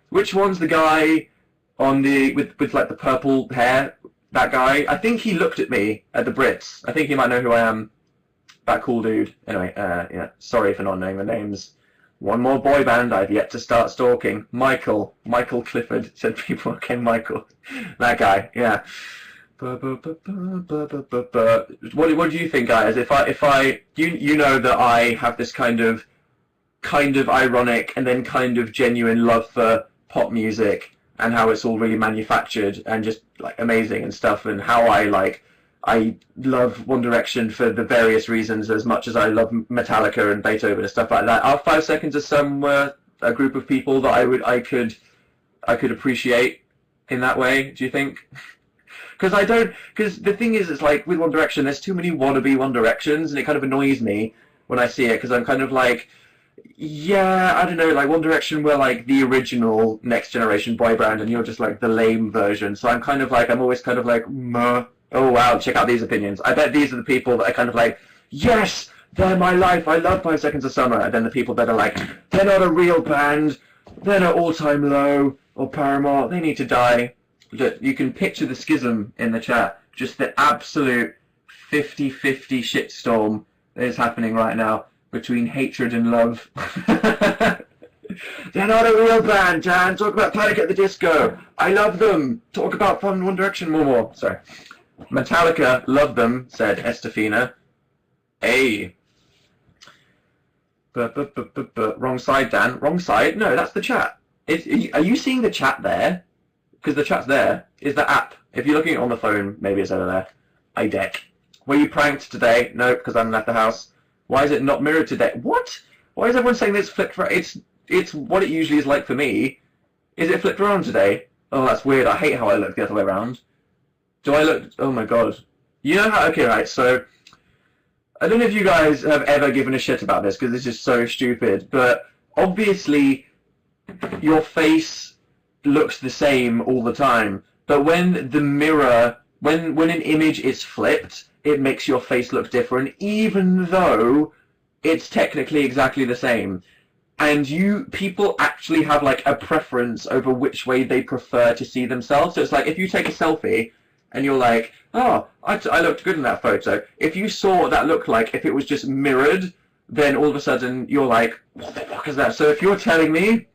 which one's the guy on with the purple hair? That guy? I think he looked at me at the Brits. I think he might know who I am. That cool dude. Anyway, yeah, sorry for not knowing the names. One more boy band I've yet to start stalking. Michael Clifford, said people. Okay, Michael. That guy, yeah. What do you think, guys? If I you know that I have this kind of ironic and then kind of genuine love for pop music and how it's all really manufactured and just like amazing and stuff, and how I love One Direction for the various reasons as much as I love Metallica and Beethoven and stuff like that. Are 5 Seconds of Summer a group of people that I could appreciate in that way, do you think? Because the thing is, it's like with One Direction, there's too many wannabe One Directions, and it kind of annoys me when I see it, because I'm kind of like, yeah, I don't know, like One Direction were like the original next generation boy band, and you're just like the lame version. So I'm kind of like, I'm always kind of like, meh. Oh wow, check out these opinions. I bet these are the people that are kind of like, yes, they're my life, I love 5 Seconds of Summer. And then the people that are like, they're not a real band, they're not All Time Low or Paramore, they need to die. You can picture the schism in the chat, just the absolute 50-50 shitstorm that is happening right now between hatred and love. They're not a real band, Dan. Talk about Panic at the Disco. I love them. Talk about One Direction more. Sorry. Metallica, love them, said Estefina. Hey. Wrong side, Dan. Wrong side? No, that's the chat. Are you seeing the chat there? Because the chat's there. Is the app. If you're looking on the phone, maybe it's over there. I deck. Were you pranked today? No, because I haven't left the house. Why is it not mirrored today? What? Why is everyone saying this flipped around? It's what it usually is like for me. Is it flipped around today? Oh, that's weird. I hate how I look the other way around. Do I look... Oh my god. You know how... Okay, right, so... I don't know if you guys have ever given a shit about this, because this is so stupid, but obviously your face looks the same all the time, but when the mirror... When an image is flipped, it makes your face look different, even though it's technically exactly the same. And people actually have like a preference over which way they prefer to see themselves. So it's like if you take a selfie and you're like, oh, I looked good in that photo. If you saw what that looked like, if it was just mirrored, then all of a sudden you're like, what the fuck is that? So if you're telling me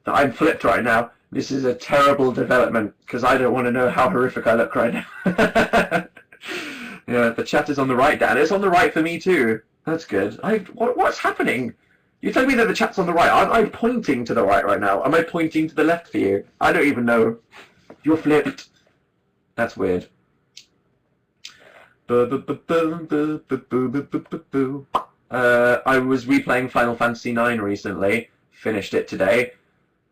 that I'm flipped right now, this is a terrible development, because I don't want to know how horrific I look right now. Yeah, the chat is on the right, Dan. It's on the right for me too. That's good. What's happening? You're telling me that the chat's on the right. I'm pointing to the right now. Am I pointing to the left for you? I don't even know. You're flipped. That's weird. I was replaying Final Fantasy IX recently. Finished it today.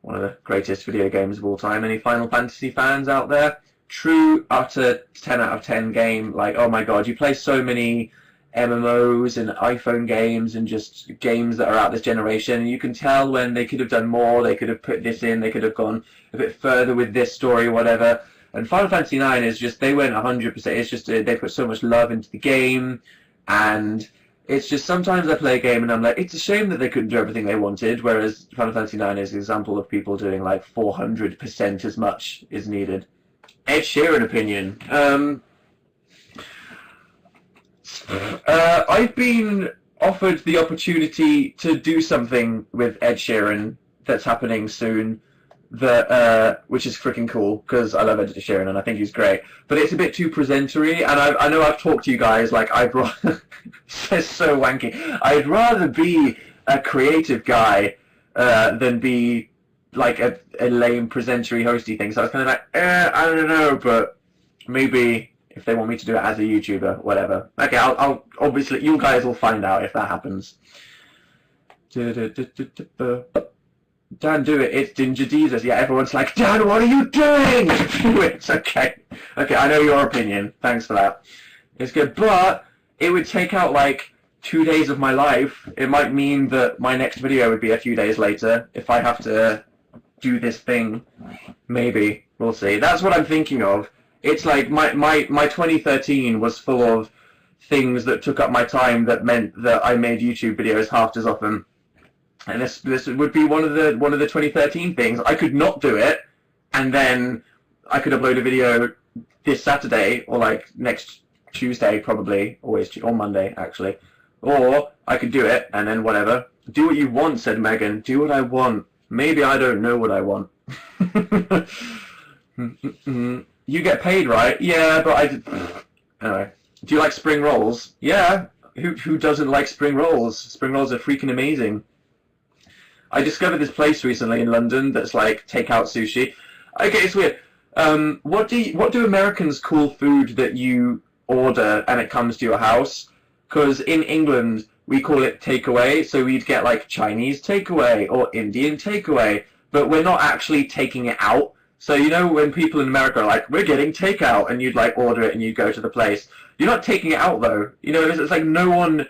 One of the greatest video games of all time. Any Final Fantasy fans out there? True, utter 10 out of 10 game. Like, oh my god, you play so many MMOs and iPhone games and just games that are out this generation, and you can tell when they could have done more, they could have put this in, they could have gone a bit further with this story, whatever. And Final Fantasy IX is just, they went 100%. It's just, they put so much love into the game, and it's just, sometimes I play a game and I'm like, it's a shame that they couldn't do everything they wanted, whereas Final Fantasy IX is an example of people doing like 400% as much is needed. Ed Sheeran opinion. I've been offered the opportunity to do something with Ed Sheeran that's happening soon, that which is freaking cool, because I love Ed Sheeran and I think he's great. But it's a bit too presentery, and I know I've talked to you guys like I'd rather it's so wanky. I'd rather be a creative guy than be like a lame presentery hosty thing. So I was kind of like, I don't know, but maybe if they want me to do it as a YouTuber, whatever. Okay, I'll obviously, you guys will find out if that happens. Dan, do it. It's Ginger Jesus. Yeah, everyone's like, Dan, what are you doing? Do it. It's okay. Okay, I know your opinion. Thanks for that. It's good, but it would take out like 2 days of my life. It might mean that my next video would be a few days later if I have to do this thing. Maybe. We'll see. That's what I'm thinking of. It's like my 2013 was full of things that took up my time that meant that I made YouTube videos half as often. And this would be one of the 2013 things. I could not do it, and then I could upload a video this Saturday, or like next Tuesday probably, always, or Monday actually. Or I could do it, and then whatever. Do what you want, said Megan. Do what I want. Maybe I don't know what I want. You get paid, right? Yeah, but anyway. Do you like spring rolls? Yeah. Who doesn't like spring rolls? Spring rolls are freaking amazing. I discovered this place recently in London that's like takeout sushi. Okay, it's weird. What do Americans call food that you order and it comes to your house? Because in England we call it takeaway, so we'd get like Chinese takeaway or Indian takeaway, but we're not actually taking it out. So you know when people in America are like, we're getting takeout, and you'd like order it and you'd go to the place. You're not taking it out though. You know, it's like no one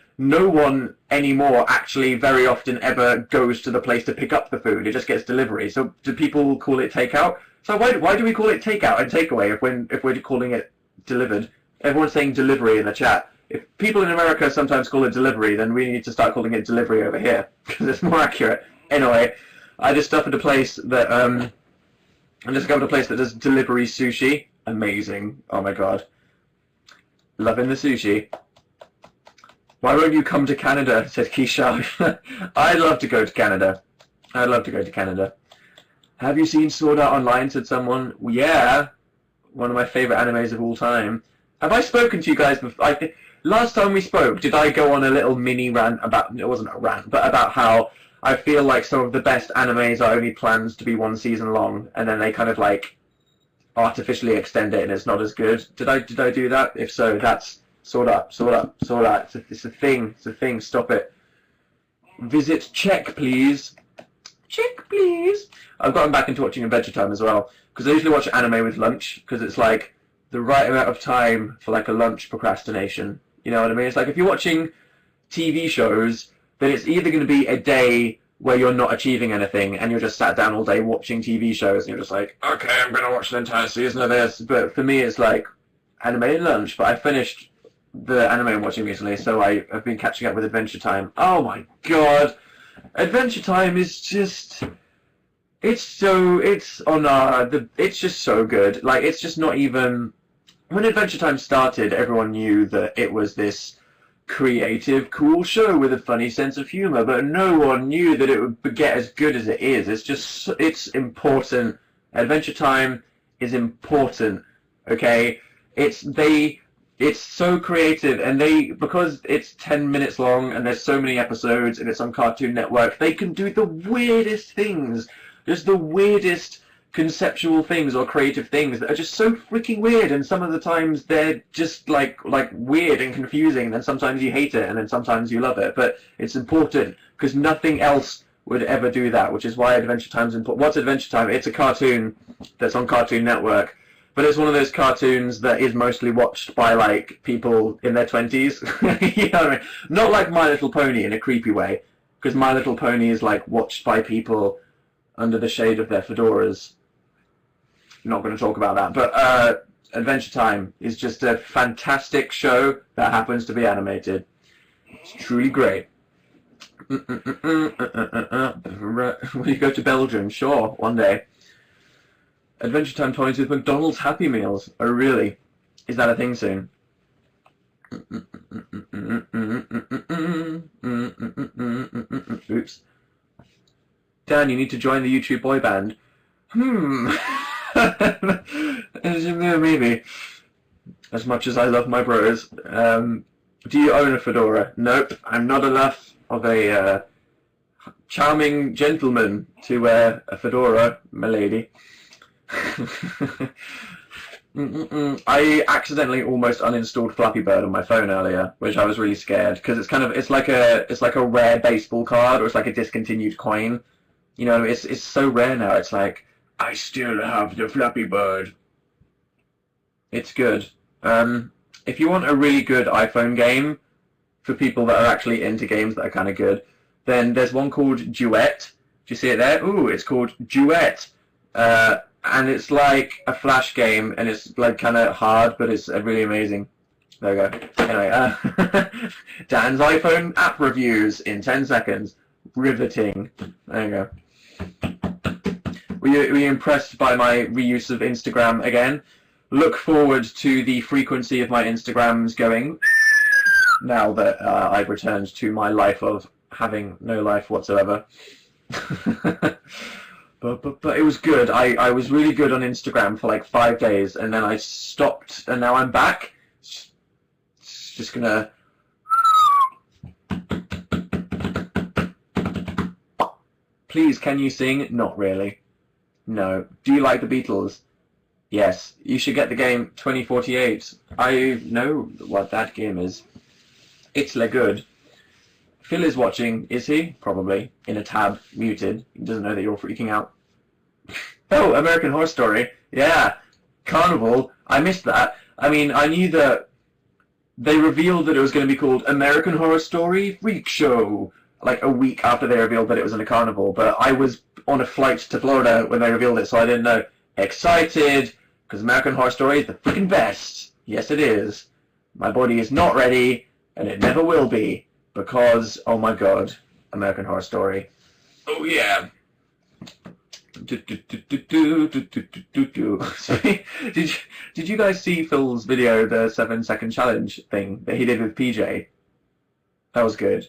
anymore actually very often ever goes to the place to pick up the food. It just gets delivery. So do people call it takeout? So why do we call it takeout and takeaway if we're calling it delivered? Everyone's saying delivery in the chat. If people in America sometimes call it delivery, then we need to start calling it delivery over here because it's more accurate. Anyway, I discovered a place that does delivery sushi. Amazing. Oh my god. Loving the sushi. Why won't you come to Canada? Said Keisha. I'd love to go to Canada. I'd love to go to Canada. Have you seen Sword Art Online? Said someone. Yeah. One of my favorite animes of all time. Have I spoken to you guys before? Last time we spoke, did I go on a little mini rant about, it wasn't a rant, but about how I feel like some of the best animes are only planned to be one season long, and then they kind of like artificially extend it and it's not as good. Did I do that? If so, that's Sword Art. It's a thing, stop it. Visit Czech, please. Czech, please. I've gotten back into watching Adventure Time as well, because I usually watch anime with lunch, because it's like the right amount of time for like a lunch procrastination. You know what I mean? It's like if you're watching TV shows, then it's either going to be a day where you're not achieving anything and you're just sat down all day watching TV shows and you're just like, okay, I'm going to watch the entire season of this. But for me, it's like anime and lunch. But I finished the anime I'm watching recently, so I've been catching up with Adventure Time. Oh my god. Adventure Time is just... It's just so good. Like, it's just not even... When Adventure Time started, everyone knew that it was this creative, cool show with a funny sense of humor, but no one knew that it would get as good as it is. It's important. Adventure Time is important, okay? It's so creative, and because it's 10 minutes long and there's so many episodes and it's on Cartoon Network, they can do the weirdest things, just the weirdest conceptual things or creative things that are just so freaking weird, and some of the times they're just like weird and confusing, and then sometimes you hate it and then sometimes you love it, but it's important because nothing else would ever do that, which is why Adventure Time's important. What's Adventure Time? It's a cartoon that's on Cartoon Network, but it's one of those cartoons that is mostly watched by like people in their 20s. You know what I mean? Not like My Little Pony in a creepy way, because My Little Pony is like watched by people under the shade of their fedoras. Not going to talk about that, but Adventure Time is just a fantastic show that happens to be animated. It's truly great. Will you go to Belgium? Sure, one day. Adventure Time toys with McDonald's Happy Meals. Oh, really? Is that a thing soon? Oops. Dan, you need to join the YouTube boy band. Maybe. As much as I love my bros. Do you own a fedora? Nope. I'm not enough of a charming gentleman to wear a fedora, my lady. I accidentally almost uninstalled Flappy Bird on my phone earlier, which I was really scared, because it's like a rare baseball card, or it's like a discontinued coin. You know, it's so rare now. It's like, I still have the Flappy Bird. It's good. If you want a really good iPhone game for people that are actually into games that are kind of good, then there's one called Duet. Do you see it there? Ooh, it's called Duet. And it's like a Flash game, and it's like kind of hard, but it's really amazing. There we go. Anyway, Dan's iPhone app reviews in 10 seconds. Riveting. There you go. Were you impressed by my reuse of Instagram again? Look forward to the frequency of my Instagrams going now that I've returned to my life of having no life whatsoever. But it was good. I was really good on Instagram for like 5 days, and then I stopped, and now I'm back. Just gonna. Please, can you sing? Not really. No. Do you like the Beatles? Yes. You should get the game 2048. I know what that game is. It's good. Phil is watching, is he? Probably. In a tab, muted. He doesn't know that you're freaking out. Oh, American Horror Story. Yeah. Carnival. I missed that. I mean, I knew that they revealed that it was going to be called American Horror Story Freak Show, like a week after they revealed that it was in a carnival, but I was on a flight to Florida when they revealed it, so I didn't know. Excited, because American Horror Story is the freaking best. Yes, it is. My body is not ready, and it never will be, because, oh my god, American Horror Story. Oh yeah. Did you guys see Phil's video, the 7-second challenge thing that he did with PJ? That was good.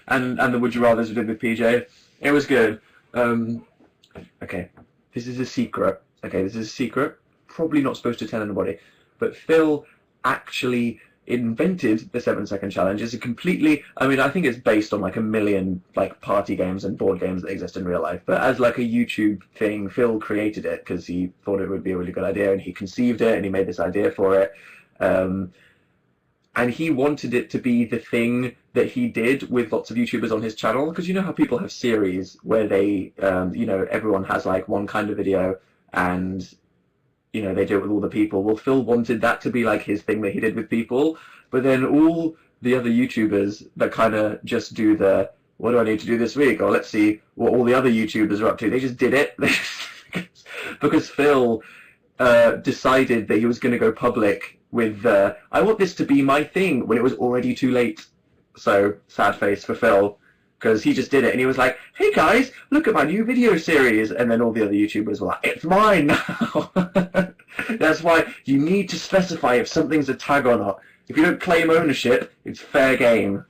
And the Would You Rathers we did with PJ. It was good. Okay, this is a secret. Okay, this is a secret. Probably not supposed to tell anybody. But Phil actually invented the 7-second challenge. It's a completely, I mean, I think it's based on like a million like party games and board games that exist in real life. But as like a YouTube thing, Phil created it because he thought it would be a really good idea, and he conceived it and he made this idea for it. And he wanted it to be the thing that he did with lots of YouTubers on his channel, because you know how people have series where they, you know, everyone has like one kind of video and, you know, they do it with all the people. Well, Phil wanted that to be like his thing that he did with people, but then all the other YouTubers that kind of just do the, what do I need to do this week? Or let's see what all the other YouTubers are up to. They just did it. Because Phil decided that he was going to go public with, I want this to be my thing, when it was already too late. So, sad face for Phil, because he just did it, and he was like, hey guys, look at my new video series, and then all the other YouTubers were like, it's mine now. That's why you need to specify if something's a tag or not. If you don't claim ownership, it's fair game.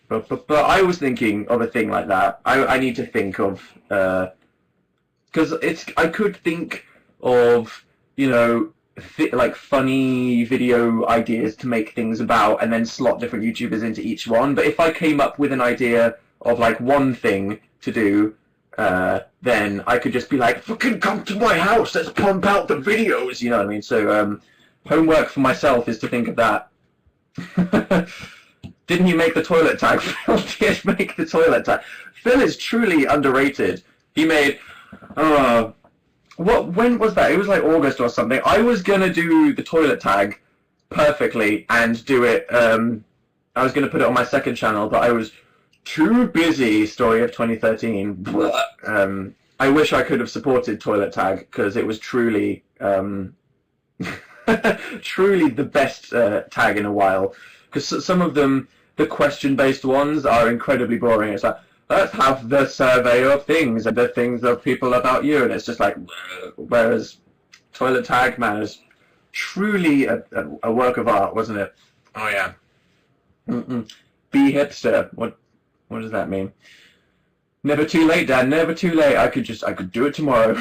but I was thinking of a thing like that. I need to think of, because I could think of, you know, like funny video ideas to make things about, and then slot different YouTubers into each one. But if I came up with an idea of like one thing to do, then I could just be like, fucking come to my house, let's pump out the videos, you know what I mean? So homework for myself is to think of that. Didn't he make the toilet tag? Phil did make the toilet tag. Phil is truly underrated. He made when was that? It was like August or something. I was gonna do the toilet tag perfectly and do it. I was gonna put it on my second channel, but I was too busy. Story of 2013. I wish I could have supported toilet tag, because it was truly, truly the best tag in a while. Because some of them, the question-based ones, are incredibly boring. It's like, let's have the survey of things and the things of people about you, and it's just like, whereas toilet tag, man, is truly a work of art, wasn't it? Oh yeah. Be hipster. What does that mean? Never too late, Dan. Never too late. I could do it tomorrow.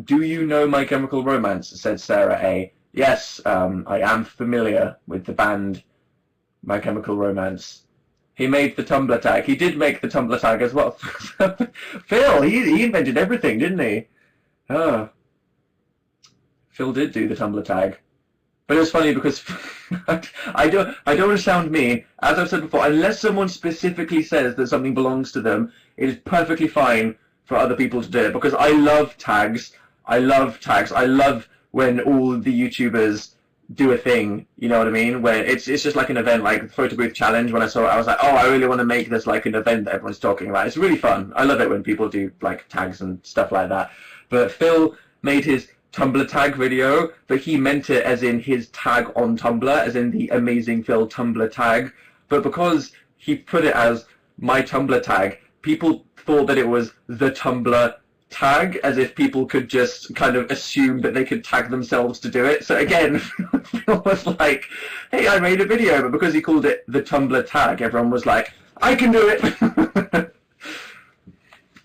Do you know My Chemical Romance? Said Sarah A. Yes, I am familiar with the band My Chemical Romance. He made the Tumblr tag. He did make the Tumblr tag as well. Phil, he invented everything, didn't he? Oh. Phil did do the Tumblr tag. But it was funny because I don't want to sound mean. As I've said before, unless someone specifically says that something belongs to them, it is perfectly fine for other people to do it, because I love tags. I love tags. I love when all the YouTubers do a thing, you know what I mean? Where it's just like an event, like the photo booth challenge. When I saw it, I was like, oh, I really want to make this like an event that everyone's talking about. It's really fun. I love it when people do like tags and stuff like that. But Phil made his Tumblr tag video, but he meant it as in his tag on Tumblr, as in the Amazing Phil Tumblr tag. But because he put it as my Tumblr tag, people thought that it was the Tumblr tag, as if people could just kind of assume that they could tag themselves to do it. So again, it was like, hey, I made a video, but because he called it the Tumblr tag, everyone was like, I can do it.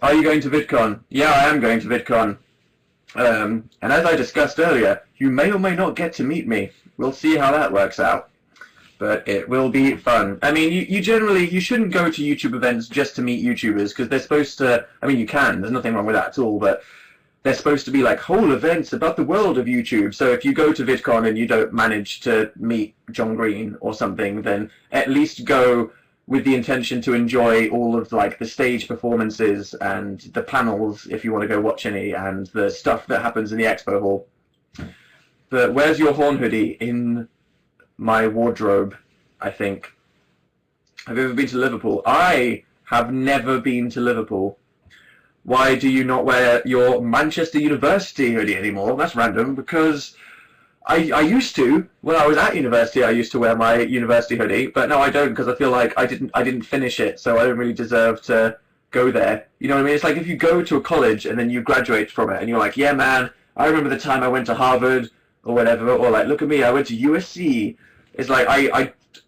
Are you going to VidCon? Yeah, I am going to VidCon. And as I discussed earlier, you may or may not get to meet me. We'll see how that works out. But it will be fun. I mean, you shouldn't go to YouTube events just to meet YouTubers, because they're supposed to, I mean, you can, there's nothing wrong with that at all, but they're supposed to be like whole events about the world of YouTube. So if you go to VidCon and you don't manage to meet John Green or something, then at least go with the intention to enjoy all of like the stage performances and the panels, if you want to go watch any, and the stuff that happens in the expo hall. But where's your horn hoodie? In my wardrobe, I think. Have you ever been to Liverpool? I have never been to Liverpool. Why do you not wear your Manchester University hoodie anymore? That's random, because I used to, when I was at university, I used to wear my university hoodie, but now I don't, because I feel like I didn't finish it, so I don't really deserve to go there. You know what I mean? It's like if you go to a college and then you graduate from it and you're like, yeah man, I remember the time I went to Harvard or whatever, or like, look at me, I went to USC. It's like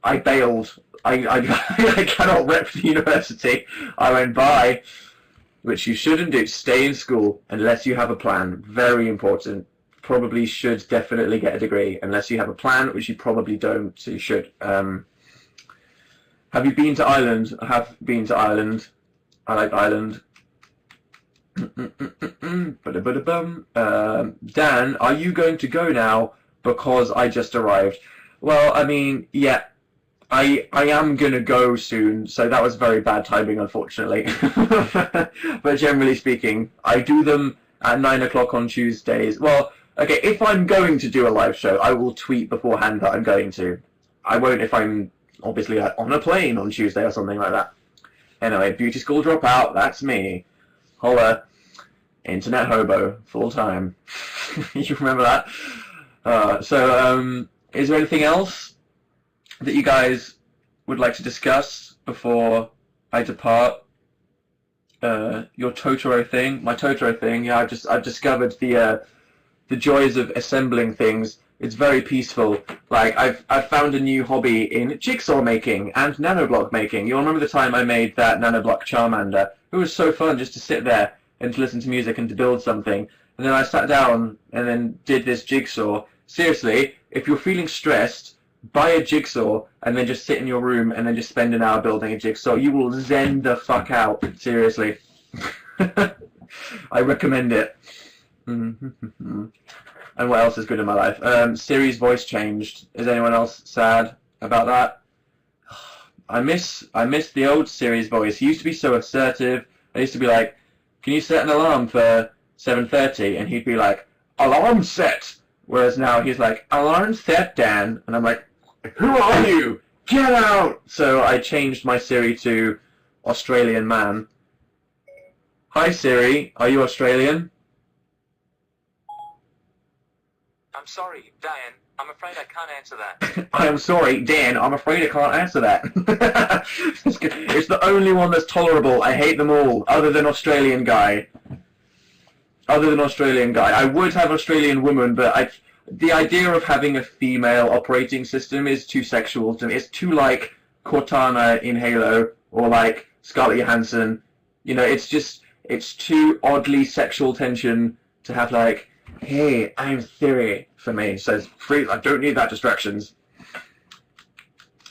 I bailed. I cannot rep the university. I went by, which you shouldn't do. Stay in school unless you have a plan. Very important. Probably should definitely get a degree unless you have a plan, which you probably don't. So you should. Have you been to Ireland? I have been to Ireland. I like Ireland. Dan, are you going to go now because I just arrived? Well, I mean, yeah, I am going to go soon, so that was very bad timing, unfortunately. But generally speaking, I do them at 9 o'clock on Tuesdays. Well, okay, if I'm going to do a live show, I will tweet beforehand that I'm going to. I won't if I'm obviously on a plane on Tuesday or something like that. Anyway, beauty school dropout, that's me. Holla. Internet hobo, full time. You remember that? Is there anything else that you guys would like to discuss before I depart? Your Totoro thing, my Totoro thing. Yeah, I've discovered the joys of assembling things. It's very peaceful. Like I've found a new hobby in jigsaw making and nanoblock making. You'll remember the time I made that nanoblock Charmander. It was so fun just to sit there and to listen to music and to build something. And then I sat down and then did this jigsaw. Seriously, if you're feeling stressed, buy a jigsaw and then just sit in your room and then just spend an hour building a jigsaw. You will zen the fuck out. Seriously. I recommend it. And what else is good in my life? Siri's voice changed. Is anyone else sad about that? I miss the old Siri's voice. He used to be so assertive. I used to be like, can you set an alarm for 7:30? And he'd be like, alarm set. Whereas now he's like, alarm set, Dan. And I'm like, who are you? Get out! So I changed my Siri to Australian man. Hi Siri, are you Australian? I'm sorry, Dan. I'm afraid I can't answer that. I am sorry, Dan. I'm afraid I can't answer that. It's the only one that's tolerable. I hate them all, other than Australian guy. I would have Australian woman, but the idea of having a female operating system is too sexual to me. It's too like Cortana in Halo or like Scarlett Johansson. You know, it's too oddly sexual tension to have like, hey, I'm Siri for me. So it's free. I don't need that distractions.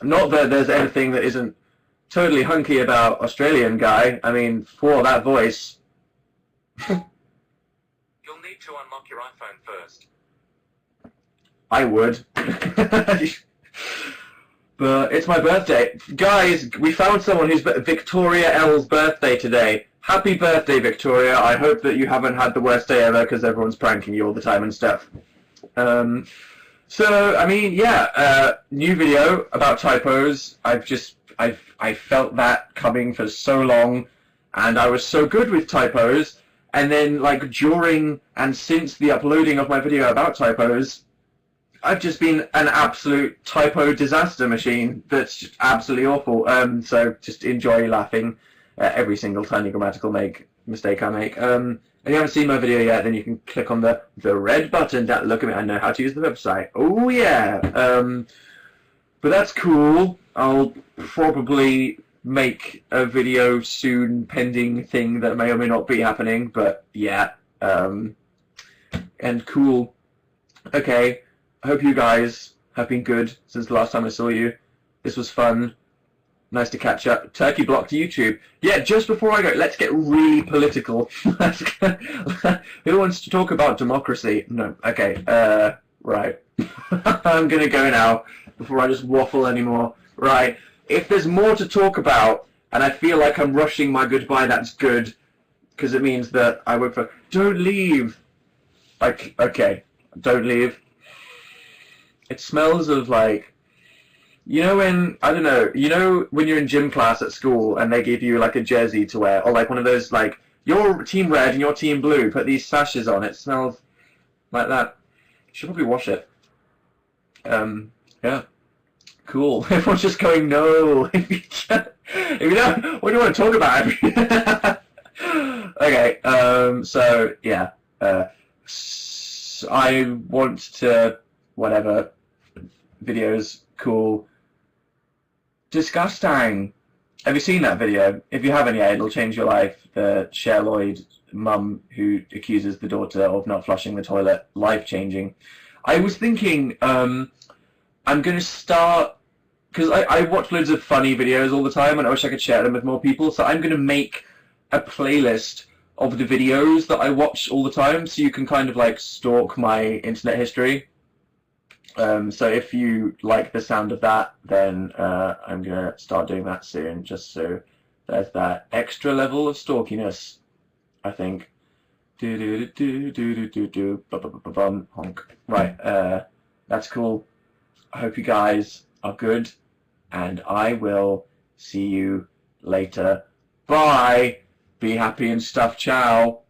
Not that there's anything that isn't totally hunky about Australian guy. I mean, for that voice. You'll need to unlock your iPhone first. I would. But it's my birthday. Guys, we found someone who's Victoria L's birthday today. Happy birthday, Victoria. I hope that you haven't had the worst day ever because everyone's pranking you all the time and stuff. So, I mean, yeah, new video about typos. I felt that coming for so long, and I was so good with typos. And then, like, during and since the uploading of my video about typos, I've just been an absolute typo disaster machine that's just absolutely awful. So just enjoy laughing at every single tiny grammatical mistake I make. And and you haven't seen my video yet, then you can click on the red button. That look at me, I know how to use the website. Oh yeah. But that's cool. I'll probably make a video soon, pending thing that may or may not be happening. But yeah. And cool. Okay. I hope you guys have been good since the last time I saw you. This was fun. Nice to catch up. Turkey blocked YouTube. Yeah, just before I go, let's get really political. Who wants to talk about democracy? No. Okay. Right. I'm gonna go now before I just waffle anymore. Right. If there's more to talk about, and I feel like I'm rushing my goodbye, that's good, because it means that I work for. Don't leave. Like, okay. Don't leave. It smells of like. You know when, I don't know, you know when you're in gym class at school and they give you like a jersey to wear, or like one of those like, your team red and your team blue, put these sashes on, it smells like that. You should probably wash it. Yeah. Cool. Everyone's just going, no. If you don't, what do you want to talk about? Okay, so, yeah. I want to, whatever, videos, cool. Disgusting. Have you seen that video? If you haven't yet, it'll change your life. The Cher Lloyd mum who accuses the daughter of not flushing the toilet. Life-changing. I was thinking, I'm going to start, because I watch loads of funny videos all the time and I wish I could share them with more people, so I'm going to make a playlist of the videos that I watch all the time so you can kind of like stalk my internet history. So if you like the sound of that, then I'm going to start doing that soon, just so there's that extra level of stalkiness, I think. Honk. Right, that's cool. I hope you guys are good, and I will see you later. Bye! Be happy and stuff. Ciao!